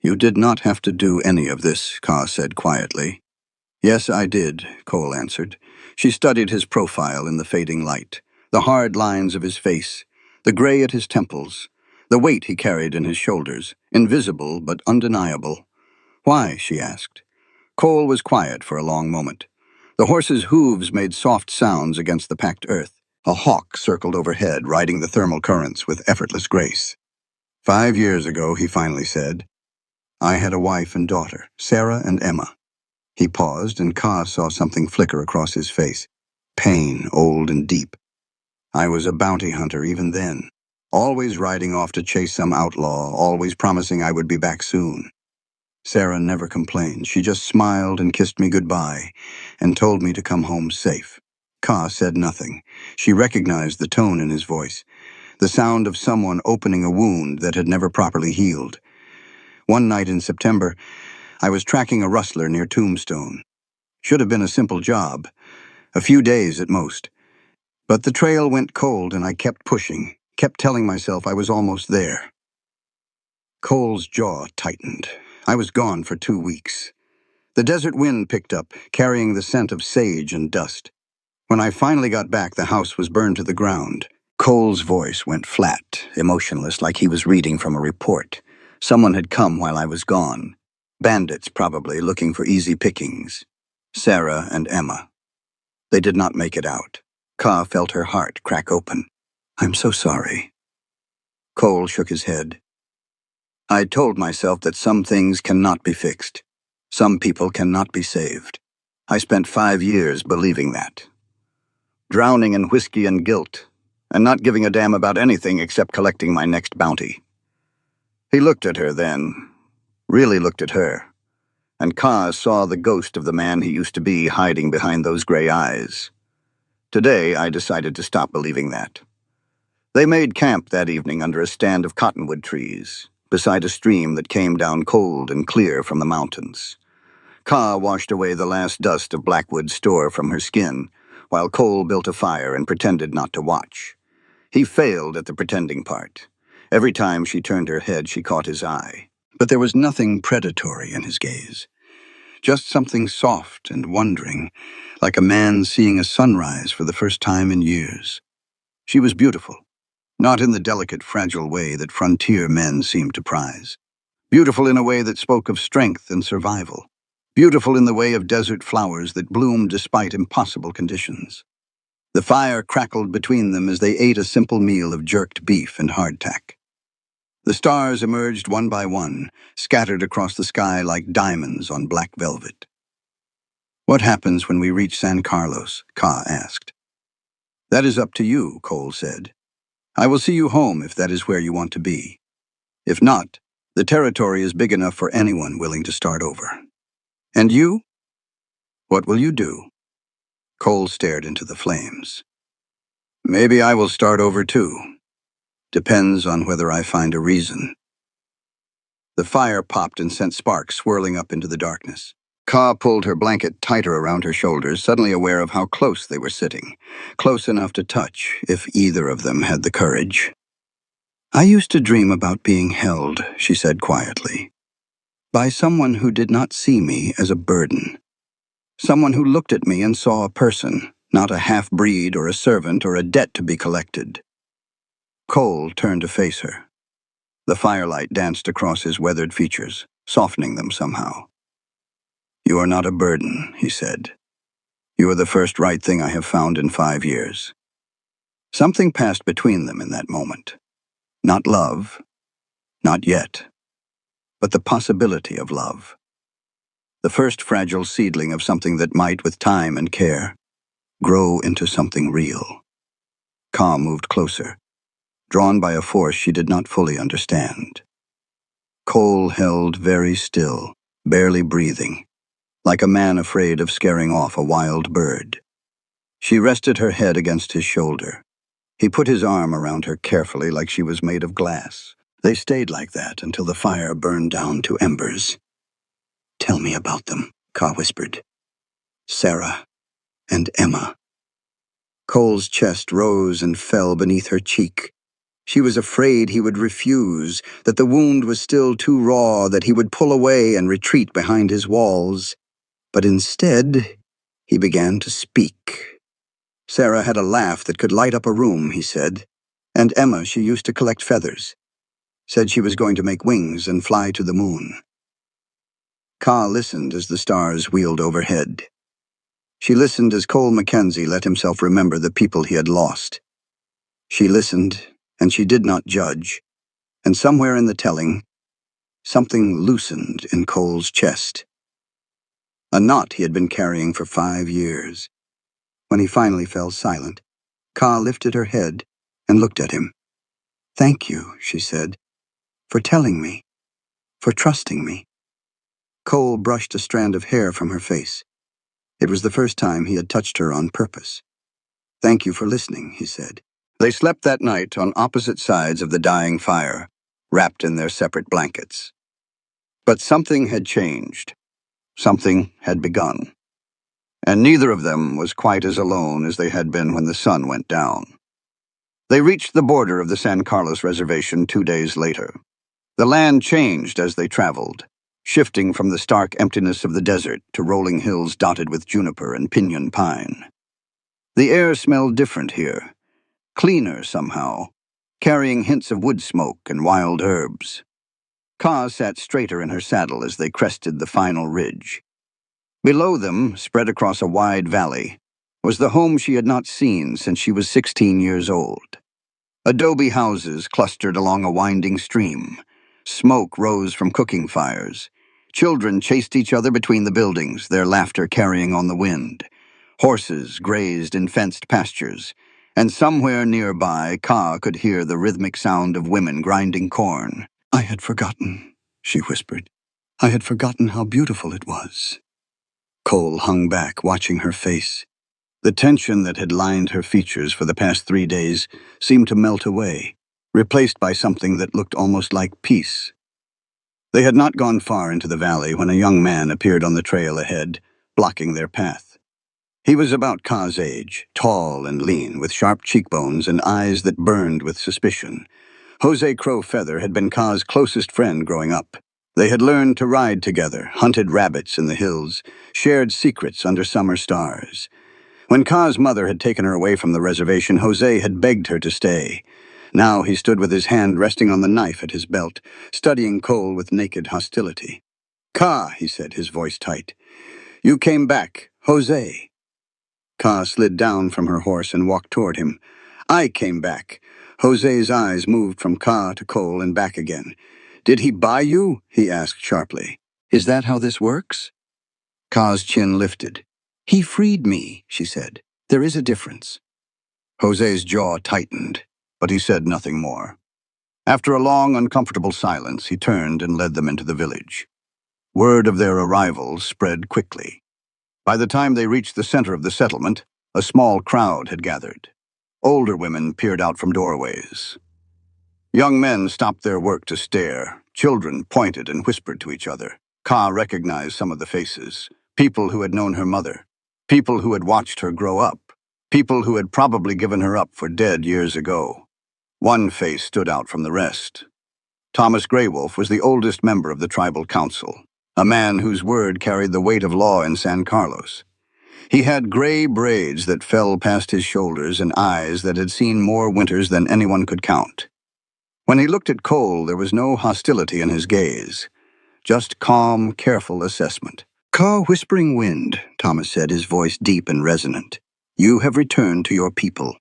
"You did not have to do any of this," Ka said quietly. "Yes, I did," Cole answered. She studied his profile in the fading light, the hard lines of his face, the gray at his temples, the weight he carried in his shoulders, invisible but undeniable. "Why?" she asked. Cole was quiet for a long moment. The horse's hooves made soft sounds against the packed earth. A hawk circled overhead, riding the thermal currents with effortless grace. "5 years ago," he finally said, "I had a wife and daughter, Sarah and Emma." He paused, and Ka saw something flicker across his face. Pain, old and deep. "I was a bounty hunter even then, always riding off to chase some outlaw, always promising I would be back soon. Sarah never complained. She just smiled and kissed me goodbye and told me to come home safe." Ka said nothing. She recognized the tone in his voice, the sound of someone opening a wound that had never properly healed. "One night in September, I was tracking a rustler near Tombstone. Should have been a simple job, a few days at most. But the trail went cold and I kept pushing, kept telling myself I was almost there." Cole's jaw tightened. "I was gone for 2 weeks. The desert wind picked up, carrying the scent of sage and dust. When I finally got back, the house was burned to the ground." Cole's voice went flat, emotionless, like he was reading from a report. "Someone had come while I was gone. Bandits, probably, looking for easy pickings. Sarah and Emma. They did not make it out." Ka felt her heart crack open. "I'm so sorry." Cole shook his head. "I told myself that some things cannot be fixed. Some people cannot be saved. I spent 5 years believing that. Drowning in whiskey and guilt, and not giving a damn about anything except collecting my next bounty." He looked at her then, really looked at her, and Ka saw the ghost of the man he used to be hiding behind those gray eyes. "Today, I decided to stop believing that." They made camp that evening under a stand of cottonwood trees, beside a stream that came down cold and clear from the mountains. Ka washed away the last dust of Blackwood's store from her skin, while Cole built a fire and pretended not to watch. He failed at the pretending part. Every time she turned her head, she caught his eye. But there was nothing predatory in his gaze. Just something soft and wondering, like a man seeing a sunrise for the first time in years. She was beautiful, not in the delicate, fragile way that frontier men seem to prize. Beautiful in a way that spoke of strength and survival. Beautiful in the way of desert flowers that bloomed despite impossible conditions. The fire crackled between them as they ate a simple meal of jerked beef and hardtack. The stars emerged one by one, scattered across the sky like diamonds on black velvet. "What happens when we reach San Carlos?" Ka asked. "That is up to you," Cole said. "I will see you home if that is where you want to be. If not, the territory is big enough for anyone willing to start over." "And you? What will you do?" Cole stared into the flames. "Maybe I will start over too. Depends on whether I find a reason." The fire popped and sent sparks swirling up into the darkness. Ka pulled her blanket tighter around her shoulders, suddenly aware of how close they were sitting. Close enough to touch, if either of them had the courage. "I used to dream about being held," she said quietly, "by someone who did not see me as a burden. Someone who looked at me and saw a person, not a half-breed or a servant or a debt to be collected." Cole turned to face her. The firelight danced across his weathered features, softening them somehow. "You are not a burden," he said. "You are the first right thing I have found in 5 years." Something passed between them in that moment. Not love, not yet, but the possibility of love. The first fragile seedling of something that might, with time and care, grow into something real. Ka moved closer, drawn by a force she did not fully understand. Cole held very still, barely breathing, like a man afraid of scaring off a wild bird. She rested her head against his shoulder. He put his arm around her carefully, like she was made of glass. They stayed like that until the fire burned down to embers. "Tell me about them," Ka whispered. "Sarah and Emma." Cole's chest rose and fell beneath her cheek. She was afraid he would refuse, that the wound was still too raw, that he would pull away and retreat behind his walls. But instead, he began to speak. "Sarah had a laugh that could light up a room," he said. "And Emma, she used to collect feathers. Said she was going to make wings and fly to the moon." Ka listened as the stars wheeled overhead. She listened as Cole Mackenzie let himself remember the people he had lost. She listened, and she did not judge. And somewhere in the telling, something loosened in Cole's chest. A knot he had been carrying for 5 years. When he finally fell silent, Ka lifted her head and looked at him. "Thank you," she said, "for telling me, for trusting me." Cole brushed a strand of hair from her face. It was the first time he had touched her on purpose. "Thank you for listening," he said. They slept that night on opposite sides of the dying fire, wrapped in their separate blankets. But something had changed. Something had begun. And neither of them was quite as alone as they had been when the sun went down. They reached the border of the San Carlos reservation 2 days later. The land changed as they traveled, shifting from the stark emptiness of the desert to rolling hills dotted with juniper and pinyon pine. The air smelled different here, cleaner somehow, carrying hints of wood smoke and wild herbs. Ka sat straighter in her saddle as they crested the final ridge. Below them, spread across a wide valley, was the home she had not seen since she was 16 years old. Adobe houses clustered along a winding stream. Smoke rose from cooking fires. Children chased each other between the buildings, their laughter carrying on the wind. Horses grazed in fenced pastures, and somewhere nearby, Ka could hear the rhythmic sound of women grinding corn. "I had forgotten," she whispered. "I had forgotten how beautiful it was." Cole hung back, watching her face. The tension that had lined her features for the past 3 days seemed to melt away, replaced by something that looked almost like peace. They had not gone far into the valley when a young man appeared on the trail ahead, blocking their path. He was about Ka's age, tall and lean, with sharp cheekbones and eyes that burned with suspicion. Jose Crow Feather had been Ka's closest friend growing up. They had learned to ride together, hunted rabbits in the hills, shared secrets under summer stars. When Ka's mother had taken her away from the reservation, Jose had begged her to stay. Now he stood with his hand resting on the knife at his belt, studying Cole with naked hostility. "Ka," he said, his voice tight. "You came back, Jose." Ka slid down from her horse and walked toward him. "I came back. Jose's eyes moved from Ka to Cole and back again. Did he buy you? He asked sharply. Is that how this works? Ka's chin lifted. He freed me, she said. There is a difference. Jose's jaw tightened, but he said nothing more. After a long, uncomfortable silence, he turned and led them into the village. Word of their arrival spread quickly. By the time they reached the center of the settlement, a small crowd had gathered. Older women peered out from doorways. Young men stopped their work to stare. Children pointed and whispered to each other. Ka recognized some of the faces. People who had known her mother. People who had watched her grow up. People who had probably given her up for dead years ago. One face stood out from the rest. Thomas Greywolf was the oldest member of the tribal council, a man whose word carried the weight of law in San Carlos. He had gray braids that fell past his shoulders and eyes that had seen more winters than anyone could count. When he looked at Cole, there was no hostility in his gaze, just calm, careful assessment. Ka Whispering Wind, Thomas said, his voice deep and resonant. You have returned to your people.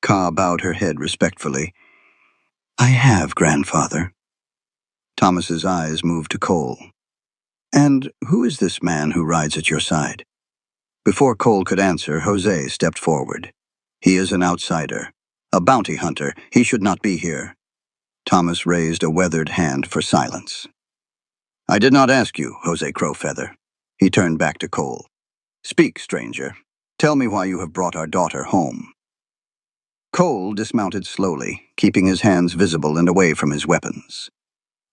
Ka bowed her head respectfully. I have, grandfather. Thomas's eyes moved to Cole. And who is this man who rides at your side? Before Cole could answer, Jose stepped forward. He is an outsider, a bounty hunter. He should not be here. Thomas raised a weathered hand for silence. I did not ask you, Jose Crowfeather. He turned back to Cole. Speak, stranger. Tell me why you have brought our daughter home. Cole dismounted slowly, keeping his hands visible and away from his weapons.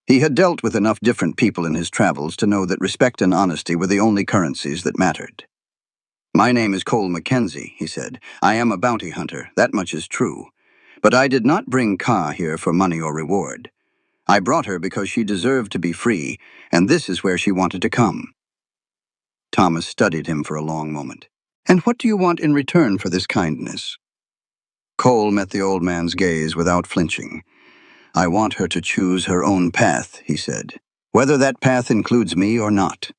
He had dealt with enough different people in his travels to know that respect and honesty were the only currencies that mattered. My name is Cole Mackenzie, he said. I am a bounty hunter, that much is true. But I did not bring Ka here for money or reward. I brought her because she deserved to be free, and this is where she wanted to come. Thomas studied him for a long moment. And what do you want in return for this kindness? Cole met the old man's gaze without flinching. I want her to choose her own path, he said, whether that path includes me or not.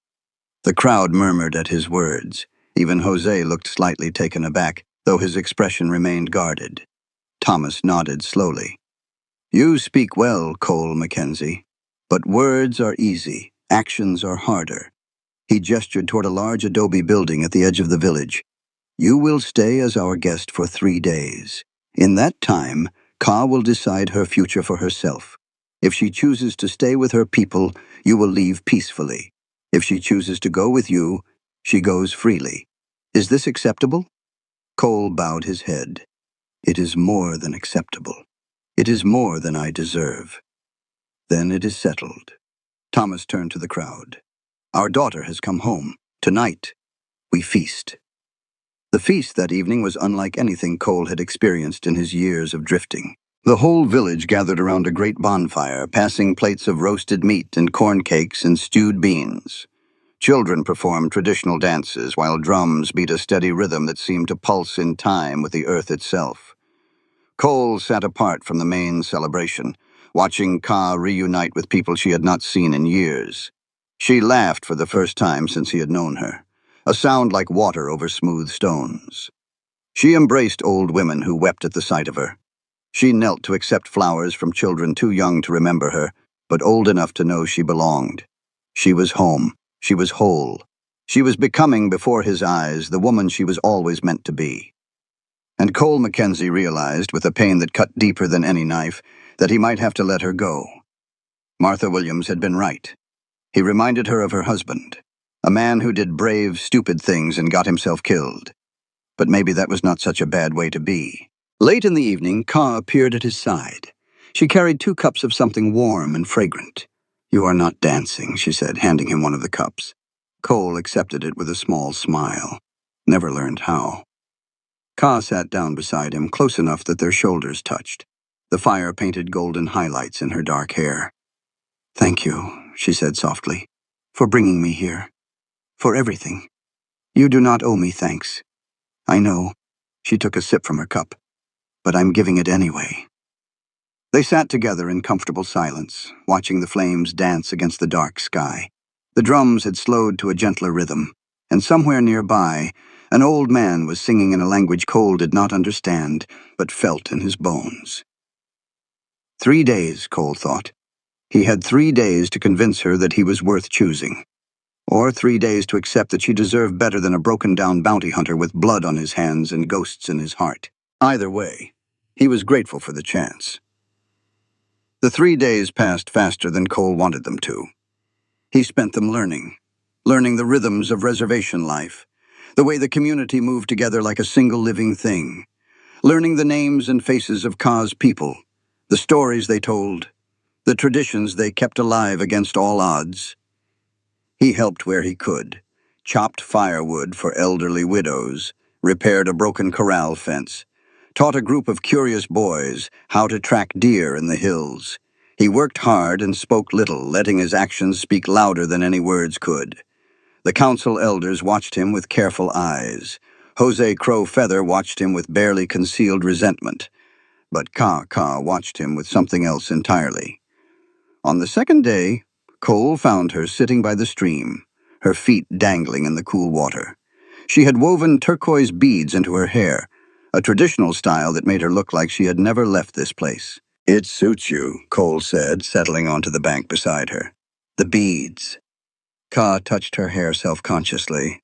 The crowd murmured at his words. Even Jose looked slightly taken aback, though his expression remained guarded. Thomas nodded slowly. You speak well, Cole Mackenzie, but words are easy, actions are harder. He gestured toward a large adobe building at the edge of the village. You will stay as our guest for 3 days. In that time, Ka will decide her future for herself. If she chooses to stay with her people, you will leave peacefully. If she chooses to go with you, she goes freely. Is this acceptable? Cole bowed his head. It is more than acceptable. It is more than I deserve. Then it is settled. Thomas turned to the crowd. Our daughter has come home. Tonight, we feast. The feast that evening was unlike anything Cole had experienced in his years of drifting. The whole village gathered around a great bonfire, passing plates of roasted meat and corn cakes and stewed beans. Children performed traditional dances, while drums beat a steady rhythm that seemed to pulse in time with the earth itself. Cole sat apart from the main celebration, watching Ka reunite with people she had not seen in years. She laughed for the first time since he had known her, a sound like water over smooth stones. She embraced old women who wept at the sight of her. She knelt to accept flowers from children too young to remember her, but old enough to know she belonged. She was home. She was whole. She was becoming, before his eyes, the woman she was always meant to be. And Cole Mackenzie realized, with a pain that cut deeper than any knife, that he might have to let her go. Martha Williams had been right. He reminded her of her husband, a man who did brave, stupid things and got himself killed. But maybe that was not such a bad way to be. Late in the evening, Ka appeared at his side. She carried 2 cups of something warm and fragrant. You are not dancing, she said, handing him one of the cups. Cole accepted it with a small smile. Never learned how. Ka sat down beside him, close enough that their shoulders touched. The fire painted golden highlights in her dark hair. Thank you, she said softly, for bringing me here. For everything. You do not owe me thanks. I know. She took a sip from her cup. But I'm giving it anyway. They sat together in comfortable silence, watching the flames dance against the dark sky. The drums had slowed to a gentler rhythm, and somewhere nearby, an old man was singing in a language Cole did not understand, but felt in his bones. 3 days, Cole thought. He had 3 days to convince her that he was worth choosing. Or 3 days to accept that she deserved better than a broken-down bounty hunter with blood on his hands and ghosts in his heart. Either way, he was grateful for the chance. The 3 days passed faster than Cole wanted them to. He spent them learning the rhythms of reservation life, the way the community moved together like a single living thing, learning the names and faces of Ka's people, the stories they told, the traditions they kept alive against all odds. He helped where he could, chopped firewood for elderly widows, repaired a broken corral fence, taught a group of curious boys how to track deer in the hills. He worked hard and spoke little, letting his actions speak louder than any words could. The council elders watched him with careful eyes. Jose Crow Feather watched him with barely concealed resentment. But Ka watched him with something else entirely. On the second day, Cole found her sitting by the stream, her feet dangling in the cool water. She had woven turquoise beads into her hair, a traditional style that made her look like she had never left this place. "It suits you," Cole said, settling onto the bank beside her. "The beads." Ka touched her hair self-consciously.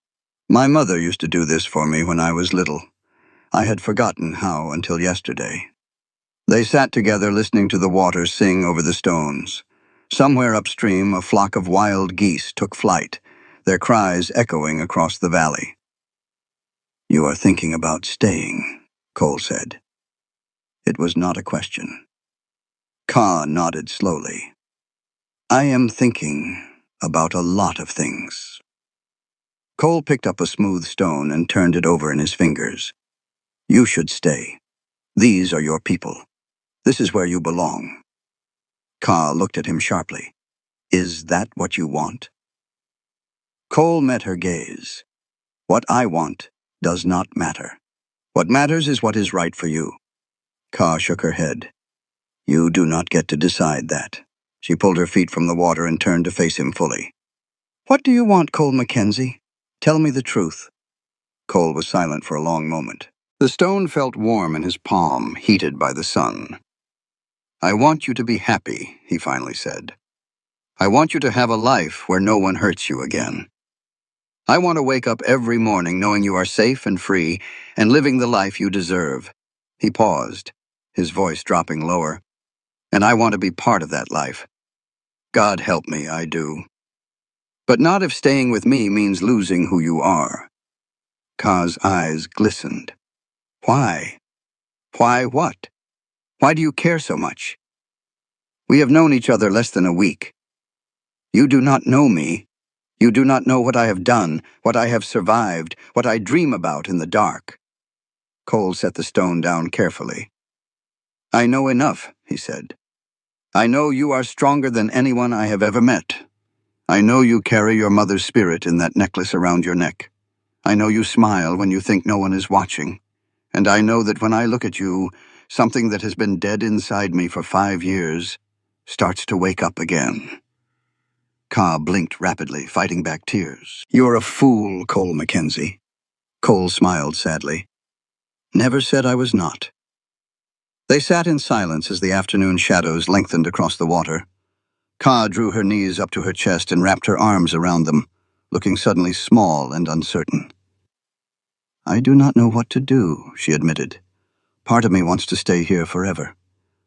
"My mother used to do this for me when I was little. I had forgotten how until yesterday." They sat together listening to the water sing over the stones. Somewhere upstream, a flock of wild geese took flight, their cries echoing across the valley. "You are thinking about staying," Cole said. It was not a question. Ka nodded slowly. "I am thinking about a lot of things." Cole picked up a smooth stone and turned it over in his fingers. "You should stay. These are your people. This is where you belong." Ka looked at him sharply. "Is that what you want?" Cole met her gaze. "What I want does not matter. What matters is what is right for you." Ka shook her head. "You do not get to decide that." She pulled her feet from the water and turned to face him fully. "What do you want, Cole Mackenzie? Tell me the truth." Cole was silent for a long moment. The stone felt warm in his palm, heated by the sun. "I want you to be happy," he finally said. "I want you to have a life where no one hurts you again. I want to wake up every morning knowing you are safe and free and living the life you deserve." He paused, his voice dropping lower. "And I want to be part of that life. God help me, I do. But not if staying with me means losing who you are." Ka's eyes glistened. "Why? Why what? Why do you care so much? We have known each other less than a week. You do not know me. You do not know what I have done, what I have survived, what I dream about in the dark." Cole set the stone down carefully. "I know enough," he said. "I know you are stronger than anyone I have ever met. I know you carry your mother's spirit in that necklace around your neck. I know you smile when you think no one is watching. And I know that when I look at you, something that has been dead inside me for 5 years starts to wake up again." Ka blinked rapidly, fighting back tears. "You're a fool, Cole Mackenzie." Cole smiled sadly. "Never said I was not." They sat in silence as the afternoon shadows lengthened across the water. Ka drew her knees up to her chest and wrapped her arms around them, looking suddenly small and uncertain. "I do not know what to do," she admitted. "Part of me wants to stay here forever,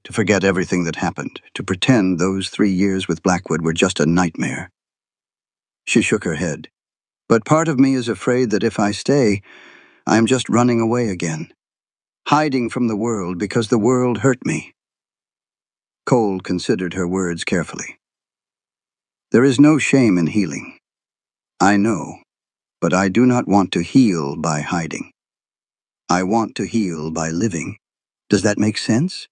to forget everything that happened, to pretend those 3 years with Blackwood were just a nightmare." She shook her head. "But part of me is afraid that if I stay, I am just running away again, hiding from the world because the world hurt me." Cole considered her words carefully. "There is no shame in healing. I know, but I do not want to heal by hiding. I want to heal by living. Does that make sense?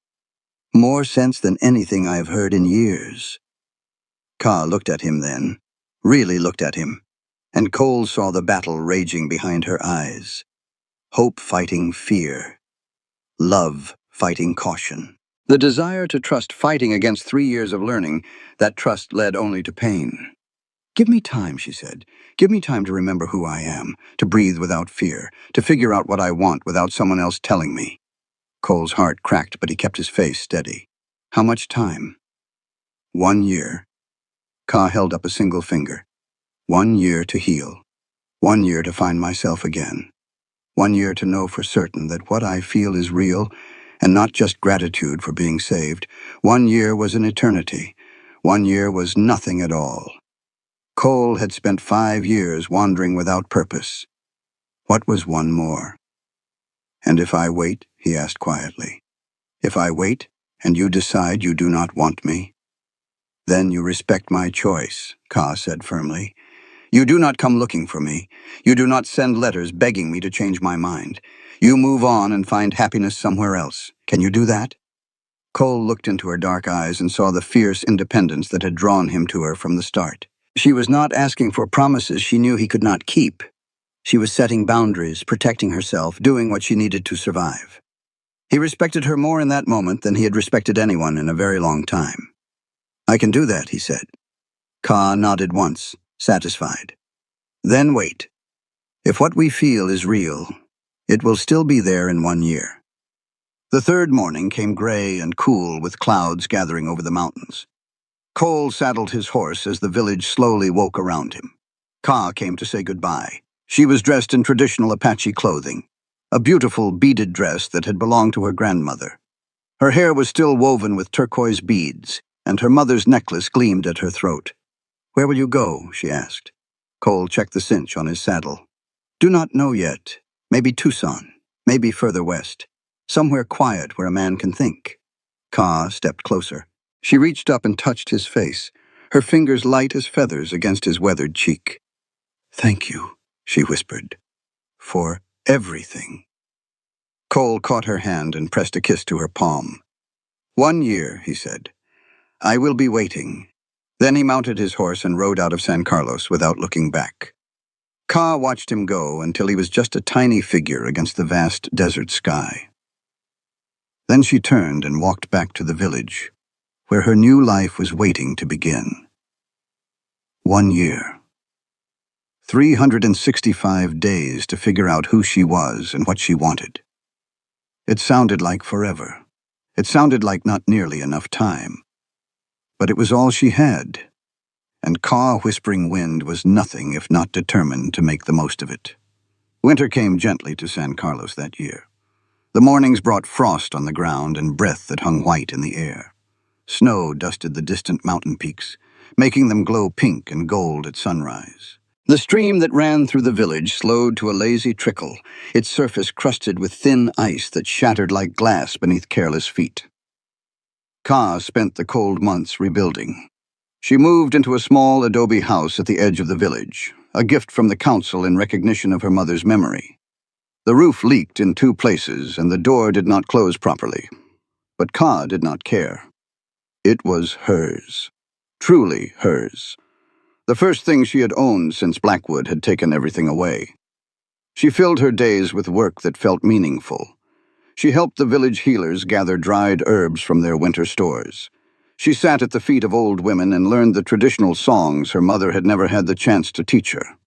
More sense than anything I have heard in years." Ka looked at him then, really looked at him, and Cole saw the battle raging behind her eyes. Hope fighting fear. Love fighting caution. The desire to trust fighting against 3 years of learning, that trust led only to pain. "Give me time," she said. "Give me time to remember who I am, to breathe without fear, to figure out what I want without someone else telling me." Cole's heart cracked, but he kept his face steady. How much time? 1 year. Ka held up a single finger. 1 year to heal. 1 year to find myself again. 1 year to know for certain that what I feel is real and not just gratitude for being saved. 1 year was an eternity. 1 year was nothing at all. Cole had spent 5 years wandering without purpose. What was one more? And if I wait, he asked quietly, if I wait and you decide you do not want me, then you respect my choice, Ka said firmly. You do not come looking for me. You do not send letters begging me to change my mind. You move on and find happiness somewhere else. Can you do that? Cole looked into her dark eyes and saw the fierce independence that had drawn him to her from the start. She was not asking for promises she knew he could not keep. She was setting boundaries, protecting herself, doing what she needed to survive. He respected her more in that moment than he had respected anyone in a very long time. I can do that, he said. Ka nodded once, satisfied. Then wait. If what we feel is real, it will still be there in 1 year. The third morning came gray and cool with clouds gathering over the mountains. Cole saddled his horse as the village slowly woke around him. Ka came to say goodbye. She was dressed in traditional Apache clothing, a beautiful beaded dress that had belonged to her grandmother. Her hair was still woven with turquoise beads, and her mother's necklace gleamed at her throat. Where will you go? She asked. Cole checked the cinch on his saddle. Do not know yet. Maybe Tucson, maybe further west. Somewhere quiet where a man can think. Ka stepped closer. She reached up and touched his face, her fingers light as feathers against his weathered cheek. Thank you, she whispered, for everything. Cole caught her hand and pressed a kiss to her palm. 1 year, he said. I will be waiting. Then he mounted his horse and rode out of San Carlos without looking back. Ka watched him go until he was just a tiny figure against the vast desert sky. Then she turned and walked back to the village, where her new life was waiting to begin. 1 year. 365 days to figure out who she was and what she wanted. It sounded like forever. It sounded like not nearly enough time. But it was all she had, and Ka Whispering Wind was nothing if not determined to make the most of it. Winter came gently to San Carlos that year. The mornings brought frost on the ground and breath that hung white in the air. Snow dusted the distant mountain peaks, making them glow pink and gold at sunrise. The stream that ran through the village slowed to a lazy trickle, its surface crusted with thin ice that shattered like glass beneath careless feet. Ka spent the cold months rebuilding. She moved into a small adobe house at the edge of the village, a gift from the council in recognition of her mother's memory. The roof leaked in 2 places and the door did not close properly. But Ka did not care. It was hers. Truly hers. The first thing she had owned since Blackwood had taken everything away. She filled her days with work that felt meaningful. She helped the village healers gather dried herbs from their winter stores. She sat at the feet of old women and learned the traditional songs her mother had never had the chance to teach her.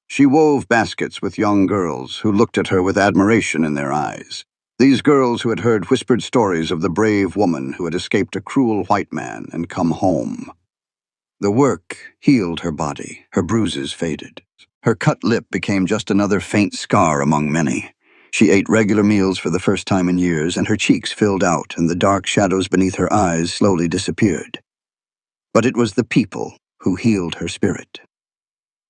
She wove baskets with young girls who looked at her with admiration in their eyes. These girls who had heard whispered stories of the brave woman who had escaped a cruel white man and come home. The work healed her body, her bruises faded. Her cut lip became just another faint scar among many. She ate regular meals for the first time in years, and her cheeks filled out, and the dark shadows beneath her eyes slowly disappeared. But it was the people who healed her spirit.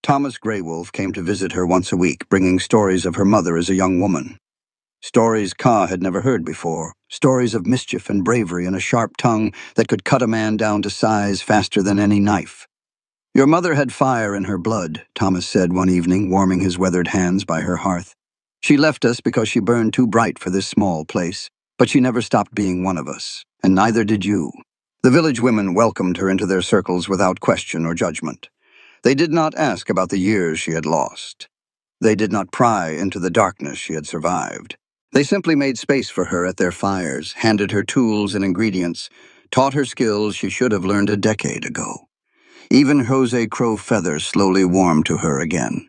Thomas Greywolf came to visit her once a week, bringing stories of her mother as a young woman. Stories Ka had never heard before, stories of mischief and bravery and a sharp tongue that could cut a man down to size faster than any knife. Your mother had fire in her blood, Thomas said one evening, warming his weathered hands by her hearth. She left us because she burned too bright for this small place, but she never stopped being one of us, and neither did you. The village women welcomed her into their circles without question or judgment. They did not ask about the years she had lost. They did not pry into the darkness she had survived. They simply made space for her at their fires, handed her tools and ingredients, taught her skills she should have learned a decade ago. Even Jose Crow Feather slowly warmed to her again.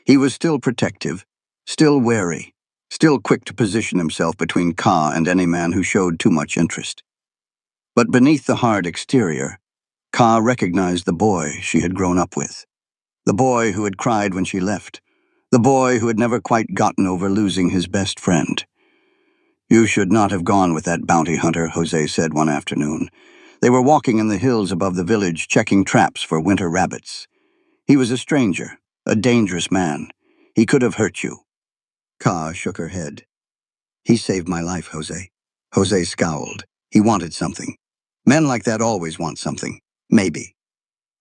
He was still protective, still wary, still quick to position himself between Ka and any man who showed too much interest. But beneath the hard exterior, Ka recognized the boy she had grown up with. The boy who had cried when she left. The boy who had never quite gotten over losing his best friend. "You should not have gone with that bounty hunter," Jose said one afternoon. They were walking in the hills above the village, checking traps for winter rabbits. "He was a stranger, a dangerous man. He could have hurt you." Ka shook her head. "He saved my life, Jose." Jose scowled. He wanted something. Men like that always want something. Maybe.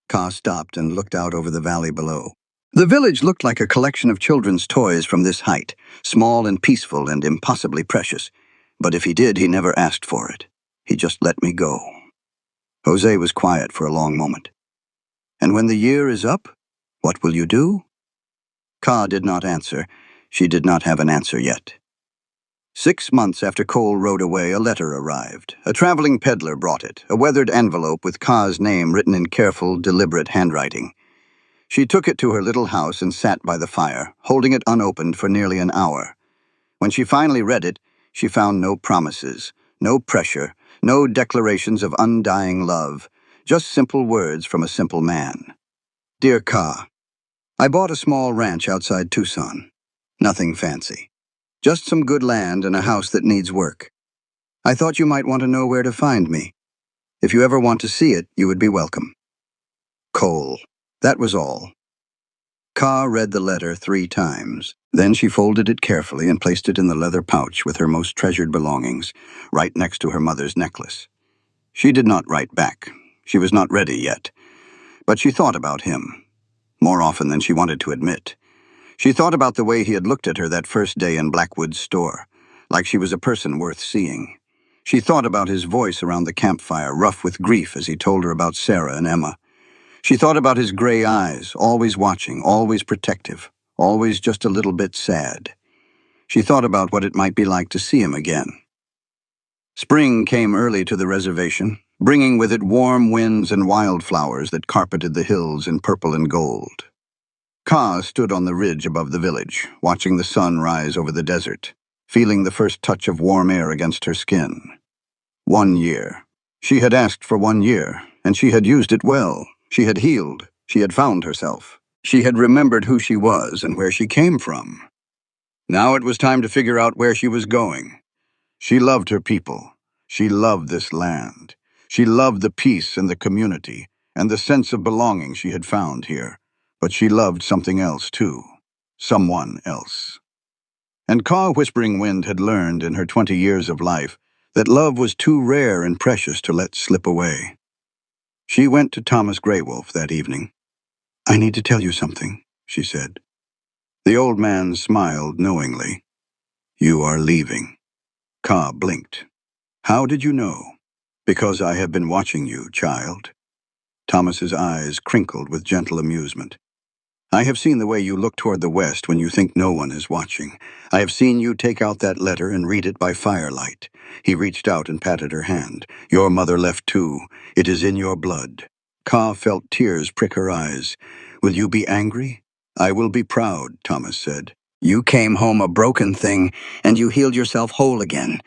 Ka stopped and looked out over the valley below. The village looked like a collection of children's toys from this height, small and peaceful and impossibly precious. But if he did, he never asked for it. He just let me go. Jose was quiet for a long moment. "And when the year is up, what will you do?" Ka did not answer. She did not have an answer yet. 6 months after Cole rode away, a letter arrived. A traveling peddler brought it, a weathered envelope with Ka's name written in careful, deliberate handwriting. She took it to her little house and sat by the fire, holding it unopened for nearly an hour. When she finally read it, she found no promises, no pressure, no declarations of undying love, just simple words from a simple man. "Dear Ka, I bought a small ranch outside Tucson. Nothing fancy. Just some good land and a house that needs work. I thought you might want to know where to find me. If you ever want to see it, you would be welcome. Cole." That was all. Ka read the letter 3 times. Then she folded it carefully and placed it in the leather pouch with her most treasured belongings, right next to her mother's necklace. She did not write back. She was not ready yet. But she thought about him, more often than she wanted to admit. She thought about the way he had looked at her that first day in Blackwood's store, like she was a person worth seeing. She thought about his voice around the campfire, rough with grief as he told her about Sarah and Emma. She thought about his gray eyes, always watching, always protective, always just a little bit sad. She thought about what it might be like to see him again. Spring came early to the reservation, bringing with it warm winds and wildflowers that carpeted the hills in purple and gold. Ka stood on the ridge above the village, watching the sun rise over the desert, feeling the first touch of warm air against her skin. 1 year. She had asked for 1 year, and she had used it well. She had healed. She had found herself. She had remembered who she was and where she came from. Now it was time to figure out where she was going. She loved her people. She loved this land. She loved the peace and the community and the sense of belonging she had found here. But she loved something else, too. Someone else. And Ka Whispering Wind had learned in her 20 years of life that love was too rare and precious to let slip away. She went to Thomas Greywolf that evening. "I need to tell you something," she said. The old man smiled knowingly. "You are leaving." Ka blinked. "How did you know?" "Because I have been watching you, child." Thomas's eyes crinkled with gentle amusement. "I have seen the way you look toward the west when you think no one is watching. I have seen you take out that letter and read it by firelight." He reached out and patted her hand. "Your mother left too. It is in your blood." Ka felt tears prick her eyes. "Will you be angry?" "I will be proud," Thomas said. "You came home a broken thing, and you healed yourself whole again.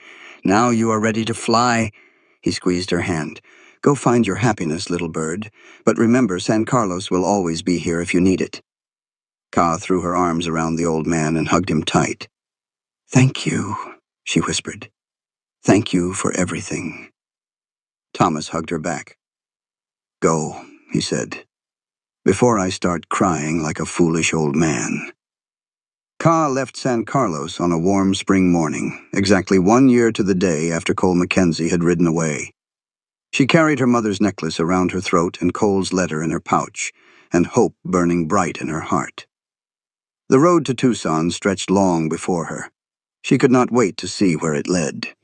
Now you are ready to fly." He squeezed her hand. "Go find your happiness, little bird. But remember, San Carlos will always be here if you need it." Ka threw her arms around the old man and hugged him tight. "Thank you," she whispered. "Thank you for everything." Thomas hugged her back. "Go," he said, "before I start crying like a foolish old man." Ka left San Carlos on a warm spring morning, exactly 1 year to the day after Cole Mackenzie had ridden away. She carried her mother's necklace around her throat and Cole's letter in her pouch, and hope burning bright in her heart. The road to Tucson stretched long before her. She could not wait to see where it led.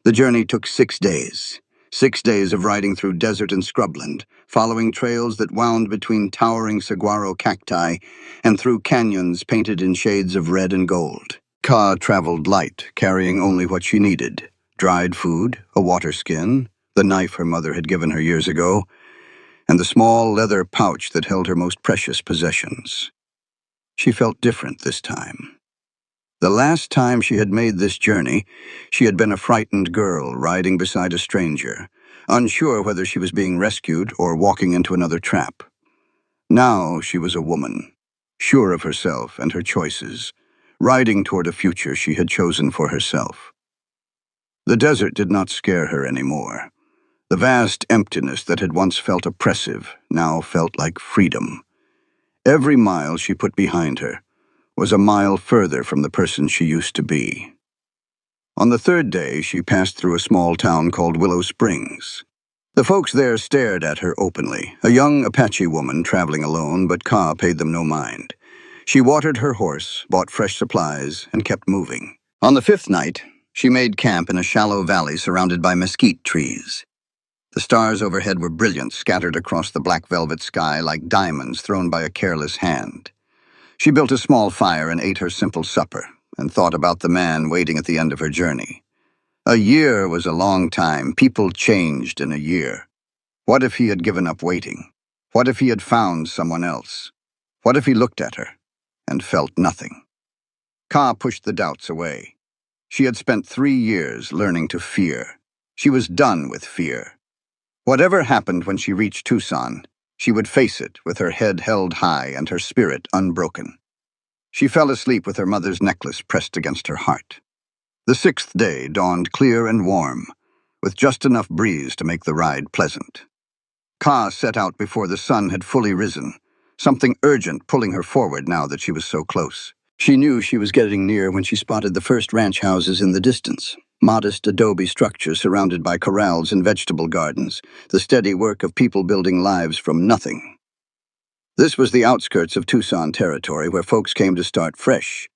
The journey took 6 days. 6 days of riding through desert and scrubland, following trails that wound between towering saguaro cacti and through canyons painted in shades of red and gold. Ka traveled light, carrying only what she needed: dried food, a water skin, the knife her mother had given her years ago, and the small leather pouch that held her most precious possessions. She felt different this time. The last time she had made this journey, she had been a frightened girl riding beside a stranger, unsure whether she was being rescued or walking into another trap. Now she was a woman, sure of herself and her choices, riding toward a future she had chosen for herself. The desert did not scare her anymore. The vast emptiness that had once felt oppressive now felt like freedom. Every mile she put behind her was a mile further from the person she used to be. On the third day, she passed through a small town called Willow Springs. The folks there stared at her openly, a young Apache woman traveling alone, but Ka paid them no mind. She watered her horse, bought fresh supplies, and kept moving. On the fifth night, she made camp in a shallow valley surrounded by mesquite trees. The stars overhead were brilliant, scattered across the black velvet sky like diamonds thrown by a careless hand. She built a small fire and ate her simple supper, and thought about the man waiting at the end of her journey. A year was a long time. People changed in a year. What if he had given up waiting? What if he had found someone else? What if he looked at her and felt nothing? Ka pushed the doubts away. She had spent 3 years learning to fear. She was done with fear. Whatever happened when she reached Tucson, she would face it with her head held high and her spirit unbroken. She fell asleep with her mother's necklace pressed against her heart. The 6th day dawned clear and warm, with just enough breeze to make the ride pleasant. Ka set out before the sun had fully risen, something urgent pulling her forward now that she was so close. She knew she was getting near when she spotted the first ranch houses in the distance, modest adobe structures surrounded by corrals and vegetable gardens, the steady work of people building lives from nothing. This was the outskirts of Tucson territory where folks came to start fresh.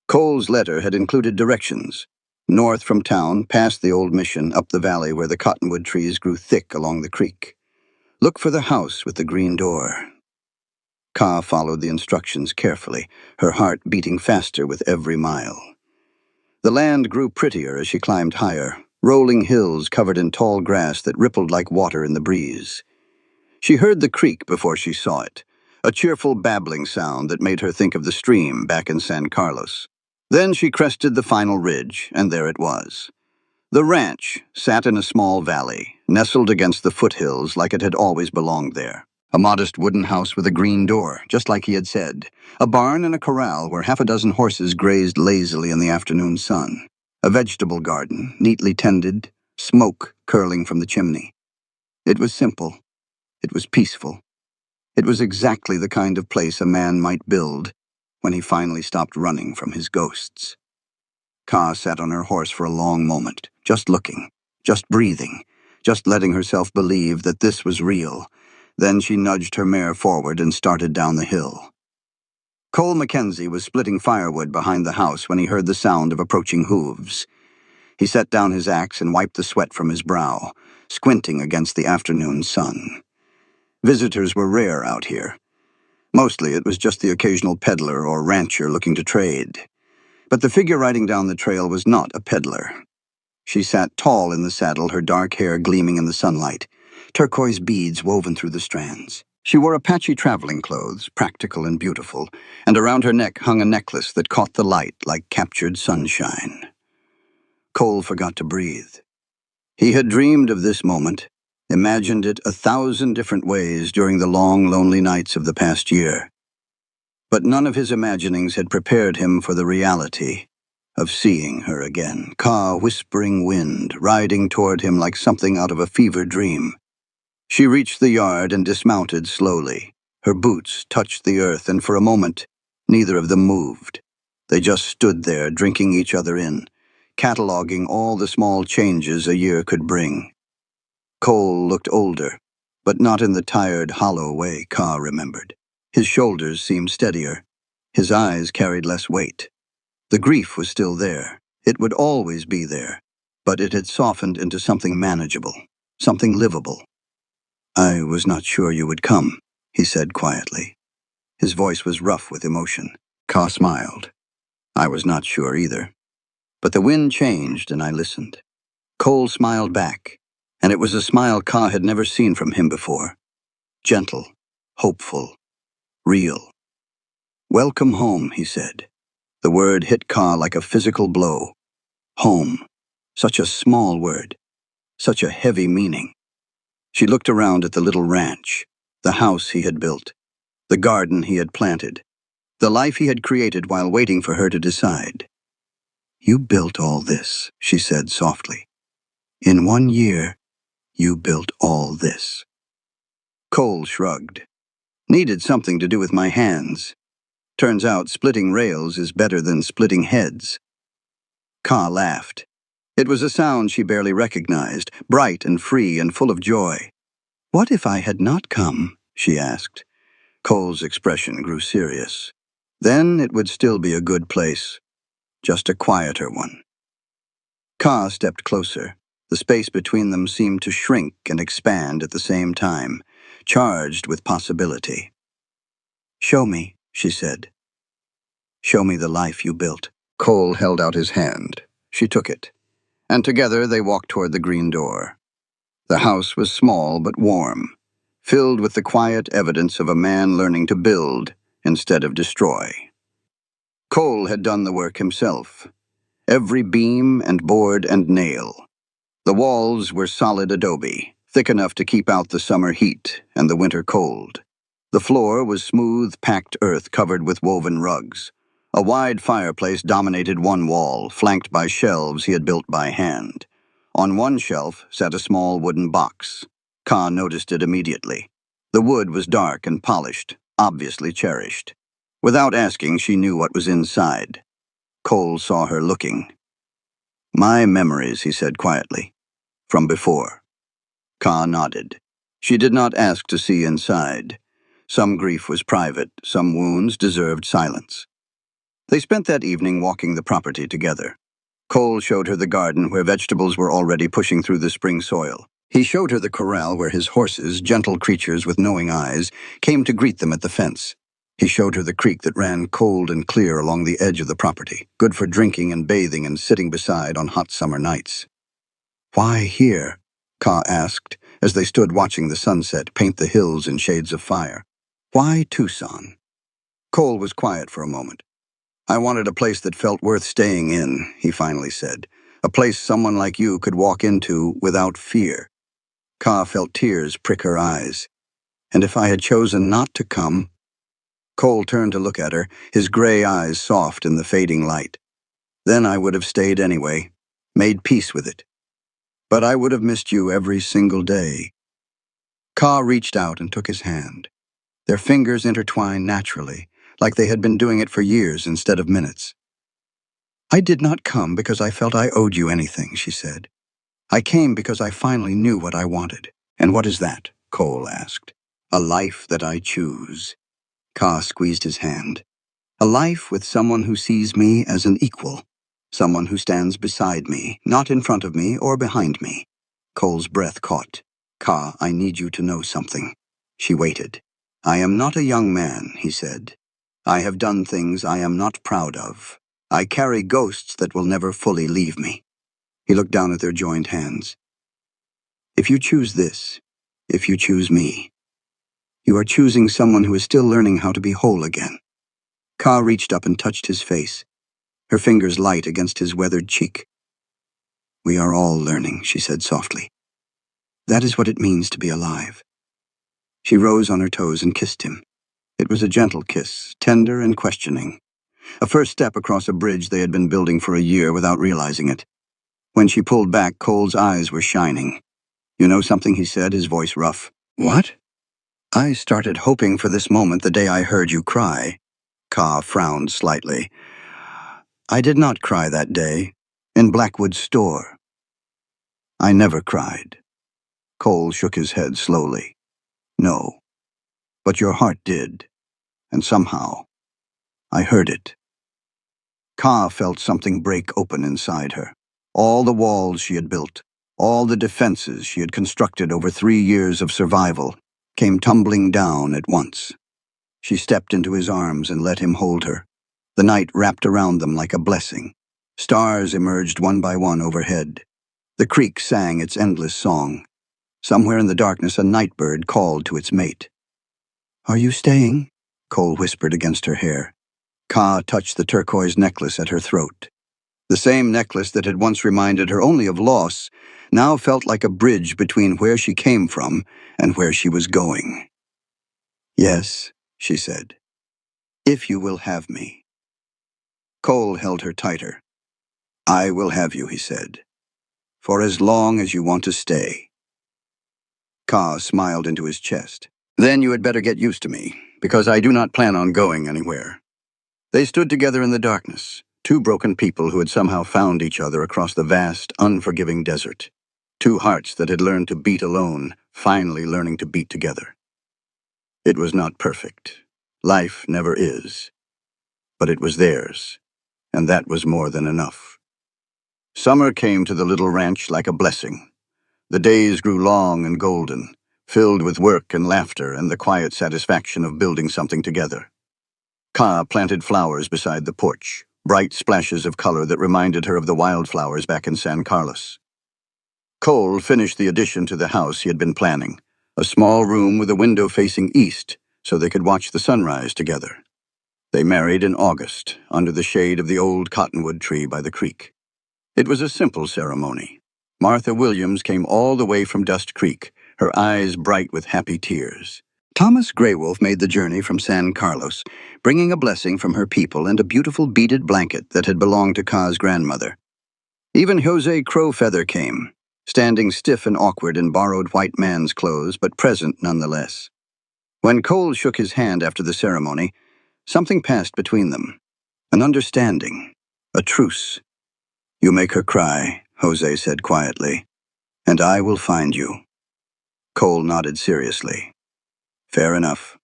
Cole's letter had included directions: north from town, past the old mission, up the valley where the cottonwood trees grew thick along the creek. Look for the house with the green door. Ka followed the instructions carefully, her heart beating faster with every mile. The land grew prettier as she climbed higher, rolling hills covered in tall grass that rippled like water in the breeze. She heard the creek before she saw it, a cheerful babbling sound that made her think of the stream back in San Carlos. Then she crested the final ridge, and there it was. The ranch sat in a small valley, nestled against the foothills like it had always belonged there. A modest wooden house with a green door, just like he had said. A barn and a corral where half a dozen horses grazed lazily in the afternoon sun. A vegetable garden, neatly tended, smoke curling from the chimney. It was simple. It was peaceful. It was exactly the kind of place a man might build when he finally stopped running from his ghosts. Ka sat on her horse for a long moment, just looking, just breathing, just letting herself believe that this was real. Then she nudged her mare forward and started down the hill. Cole Mackenzie was splitting firewood behind the house when he heard the sound of approaching hooves. He set down his axe and wiped the sweat from his brow, squinting against the afternoon sun. Visitors were rare out here. Mostly it was just the occasional peddler or rancher looking to trade. But the figure riding down the trail was not a peddler. She sat tall in the saddle, her dark hair gleaming in the sunlight, turquoise beads woven through the strands. She wore Apache traveling clothes, practical and beautiful, and around her neck hung a necklace that caught the light like captured sunshine. Cole forgot to breathe. He had dreamed of this moment, imagined it 1,000 different ways during the long, lonely nights of the past year. But none of his imaginings had prepared him for the reality of seeing her again. Ka, whispering wind, riding toward him like something out of a fever dream. She reached the yard and dismounted slowly. Her boots touched the earth, and for a moment, neither of them moved. They just stood there, drinking each other in, cataloging all the small changes a year could bring. Cole looked older, but not in the tired, hollow way Ka remembered. His shoulders seemed steadier. His eyes carried less weight. The grief was still there. It would always be there, but it had softened into something manageable, something livable. "I was not sure you would come," he said quietly. His voice was rough with emotion. Ka smiled. "I was not sure either. But the wind changed and I listened." Cole smiled back, and it was a smile Ka had never seen from him before. Gentle, hopeful, real. "Welcome home," he said. The word hit Ka like a physical blow. Home. Such a small word. Such a heavy meaning. She looked around at the little ranch, the house he had built, the garden he had planted, the life he had created while waiting for her to decide. "You built all this," she said softly. "In 1 year, you built all this." Cole shrugged. "Needed something to do with my hands. Turns out splitting rails is better than splitting heads." Ka laughed. It was a sound she barely recognized, bright and free and full of joy. "What if I had not come?" she asked. Cole's expression grew serious. "Then it would still be a good place, just a quieter one." Ka stepped closer. The space between them seemed to shrink and expand at the same time, charged with possibility. "Show me," she said. "Show me the life you built." Cole held out his hand. She took it, and together they walked toward the green door. The house was small but warm, filled with the quiet evidence of a man learning to build instead of destroy. Cole had done the work himself, every beam and board and nail. The walls were solid adobe, thick enough to keep out the summer heat and the winter cold. The floor was smooth, packed earth covered with woven rugs. A wide fireplace dominated one wall, flanked by shelves he had built by hand. On one shelf sat a small wooden box. Ka noticed it immediately. The wood was dark and polished, obviously cherished. Without asking, she knew what was inside. Cole saw her looking. "My memories," he said quietly. "From before." Ka nodded. She did not ask to see inside. Some grief was private, some wounds deserved silence. They spent that evening walking the property together. Cole showed her the garden where vegetables were already pushing through the spring soil. He showed her the corral where his horses, gentle creatures with knowing eyes, came to greet them at the fence. He showed her the creek that ran cold and clear along the edge of the property, good for drinking and bathing and sitting beside on hot summer nights. "Why here?" Ka asked, as they stood watching the sunset paint the hills in shades of fire. "Why Tucson?" Cole was quiet for a moment. "I wanted a place that felt worth staying in," he finally said. "A place someone like you could walk into without fear." Ka felt tears prick her eyes. "And if I had chosen not to come?" Cole turned to look at her, his gray eyes soft in the fading light. "Then I would have stayed anyway, made peace with it. But I would have missed you every single day." Ka reached out and took his hand. Their fingers intertwined naturally, like they had been doing it for years instead of minutes. "I did not come because I felt I owed you anything," she said. "I came because I finally knew what I wanted." "And what is that?" Cole asked. "A life that I choose." Ka squeezed his hand. "A life with someone who sees me as an equal. Someone who stands beside me, not in front of me or behind me." Cole's breath caught. "Ka, I need you to know something." She waited. "I am not a young man," he said. "I have done things I am not proud of. I carry ghosts that will never fully leave me." He looked down at their joined hands. "If you choose this, if you choose me, you are choosing someone who is still learning how to be whole again." Ka reached up and touched his face, her fingers light against his weathered cheek. "We are all learning," she said softly. "That is what it means to be alive." She rose on her toes and kissed him. It was a gentle kiss, tender and questioning. A first step across a bridge they had been building for a year without realizing it. When she pulled back, Cole's eyes were shining. "You know something?" he said, his voice rough. "What?" "I started hoping for this moment the day I heard you cry." Ka frowned slightly. "I did not cry that day, in Blackwood's store." "I never cried." Cole shook his head slowly. "No, but your heart did, and somehow, I heard it." Ka felt something break open inside her. All the walls she had built, all the defenses she had constructed over 3 years of survival, came tumbling down at once. She stepped into his arms and let him hold her. The night wrapped around them like a blessing. Stars emerged one by one overhead. The creek sang its endless song. Somewhere in the darkness a nightbird called to its mate. "Are you staying?" Cole whispered against her hair. Ka touched the turquoise necklace at her throat. The same necklace that had once reminded her only of loss now felt like a bridge between where she came from and where she was going. "Yes," she said, "if you will have me." Cole held her tighter. "I will have you," he said, "for as long as you want to stay." Ka smiled into his chest. "Then you had better get used to me, because I do not plan on going anywhere." They stood together in the darkness, two broken people who had somehow found each other across the vast, unforgiving desert. Two hearts that had learned to beat alone, finally learning to beat together. It was not perfect. Life never is. But it was theirs, and that was more than enough. Summer came to the little ranch like a blessing. The days grew long and golden, filled with work and laughter and the quiet satisfaction of building something together. Ka planted flowers beside the porch, bright splashes of color that reminded her of the wildflowers back in San Carlos. Cole finished the addition to the house he had been planning, a small room with a window facing east so they could watch the sunrise together. They married in August, under the shade of the old cottonwood tree by the creek. It was a simple ceremony. Martha Williams came all the way from Dust Creek, her eyes bright with happy tears. Thomas Graywolf made the journey from San Carlos, bringing a blessing from her people and a beautiful beaded blanket that had belonged to Ka's grandmother. Even Jose Crowfeather came, standing stiff and awkward in borrowed white man's clothes, but present nonetheless. When Cole shook his hand after the ceremony, something passed between them. An understanding, a truce. "You make her cry," Jose said quietly, "and I will find you." Cole nodded seriously. "Fair enough."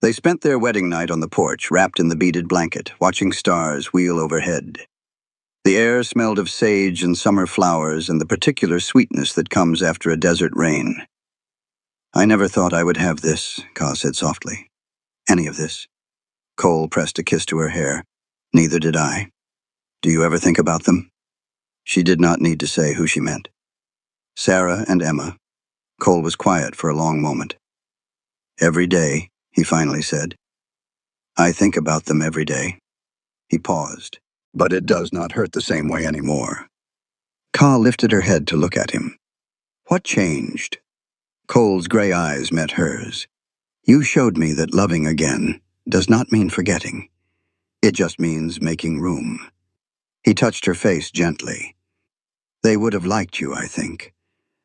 They spent their wedding night on the porch, wrapped in the beaded blanket, watching stars wheel overhead. The air smelled of sage and summer flowers and the particular sweetness that comes after a desert rain. "I never thought I would have this," Ka said softly. "Any of this." Cole pressed a kiss to her hair. "Neither did I. Do you ever think about them?" She did not need to say who she meant. Sarah and Emma. Cole was quiet for a long moment. "Every day," he finally said. "I think about them every day." He paused. "But it does not hurt the same way anymore." Ka lifted her head to look at him. "What changed?" Cole's gray eyes met hers. "You showed me that loving again does not mean forgetting. It just means making room." He touched her face gently. "They would have liked you, I think.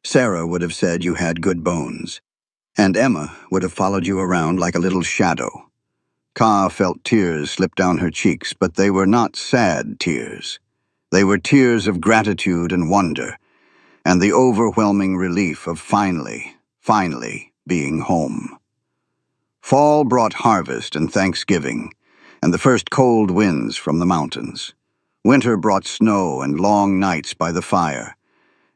Sarah would have said you had good bones. And Emma would have followed you around like a little shadow." Ka felt tears slip down her cheeks, but they were not sad tears. They were tears of gratitude and wonder, and the overwhelming relief of finally being home. Fall brought harvest and Thanksgiving, and the first cold winds from the mountains. Winter brought snow and long nights by the fire,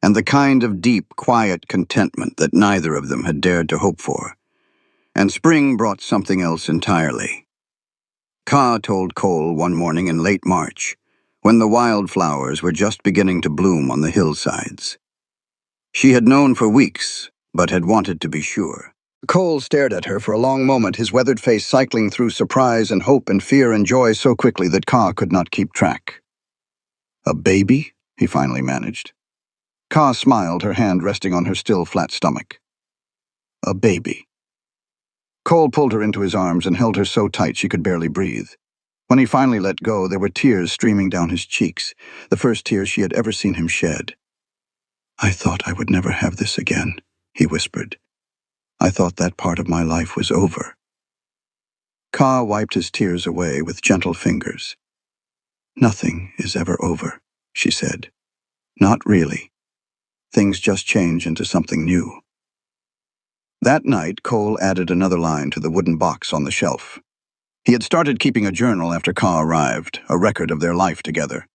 and the kind of deep, quiet contentment that neither of them had dared to hope for. And spring brought something else entirely. Ka told Cole one morning in late March, when the wildflowers were just beginning to bloom on the hillsides. She had known for weeks, but had wanted to be sure. Cole stared at her for a long moment, his weathered face cycling through surprise and hope and fear and joy so quickly that Ka could not keep track. "A baby?" he finally managed. Ka smiled, her hand resting on her still flat stomach. "A baby." Cole pulled her into his arms and held her so tight she could barely breathe. When he finally let go, there were tears streaming down his cheeks, the first tears she had ever seen him shed. "I thought I would never have this again," he whispered. "I thought that part of my life was over." Ka wiped his tears away with gentle fingers. "Nothing is ever over," she said. "Not really. Things just change into something new." That night, Cole added another line to the wooden box on the shelf. He had started keeping a journal after Ka arrived, a record of their life together.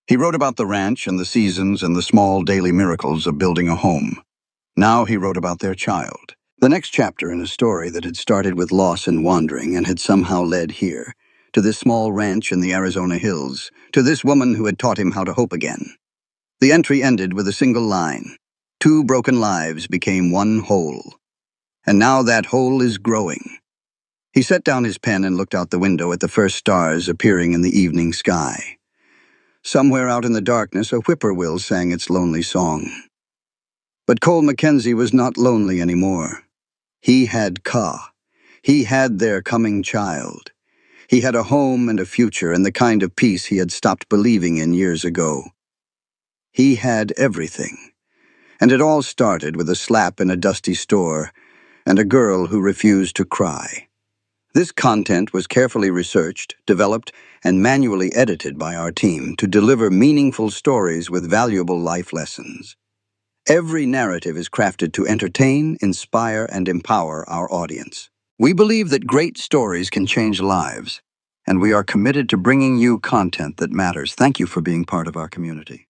He wrote about the ranch and the seasons and the small daily miracles of building a home. Now he wrote about their child, the next chapter in a story that had started with loss and wandering and had somehow led here, to this small ranch in the Arizona hills, to this woman who had taught him how to hope again. The entry ended with a single line. 2 broken lives became one whole. And now that whole is growing. He set down his pen and looked out the window at the first stars appearing in the evening sky. Somewhere out in the darkness, a whippoorwill sang its lonely song. But Cole Mackenzie was not lonely anymore. He had Ka. He had their coming child. He had a home and a future and the kind of peace he had stopped believing in years ago. He had everything. And it all started with a slap in a dusty store and a girl who refused to cry. This content was carefully researched, developed, and manually edited by our team to deliver meaningful stories with valuable life lessons. Every narrative is crafted to entertain, inspire, and empower our audience. We believe that great stories can change lives, and we are committed to bringing you content that matters. Thank you for being part of our community.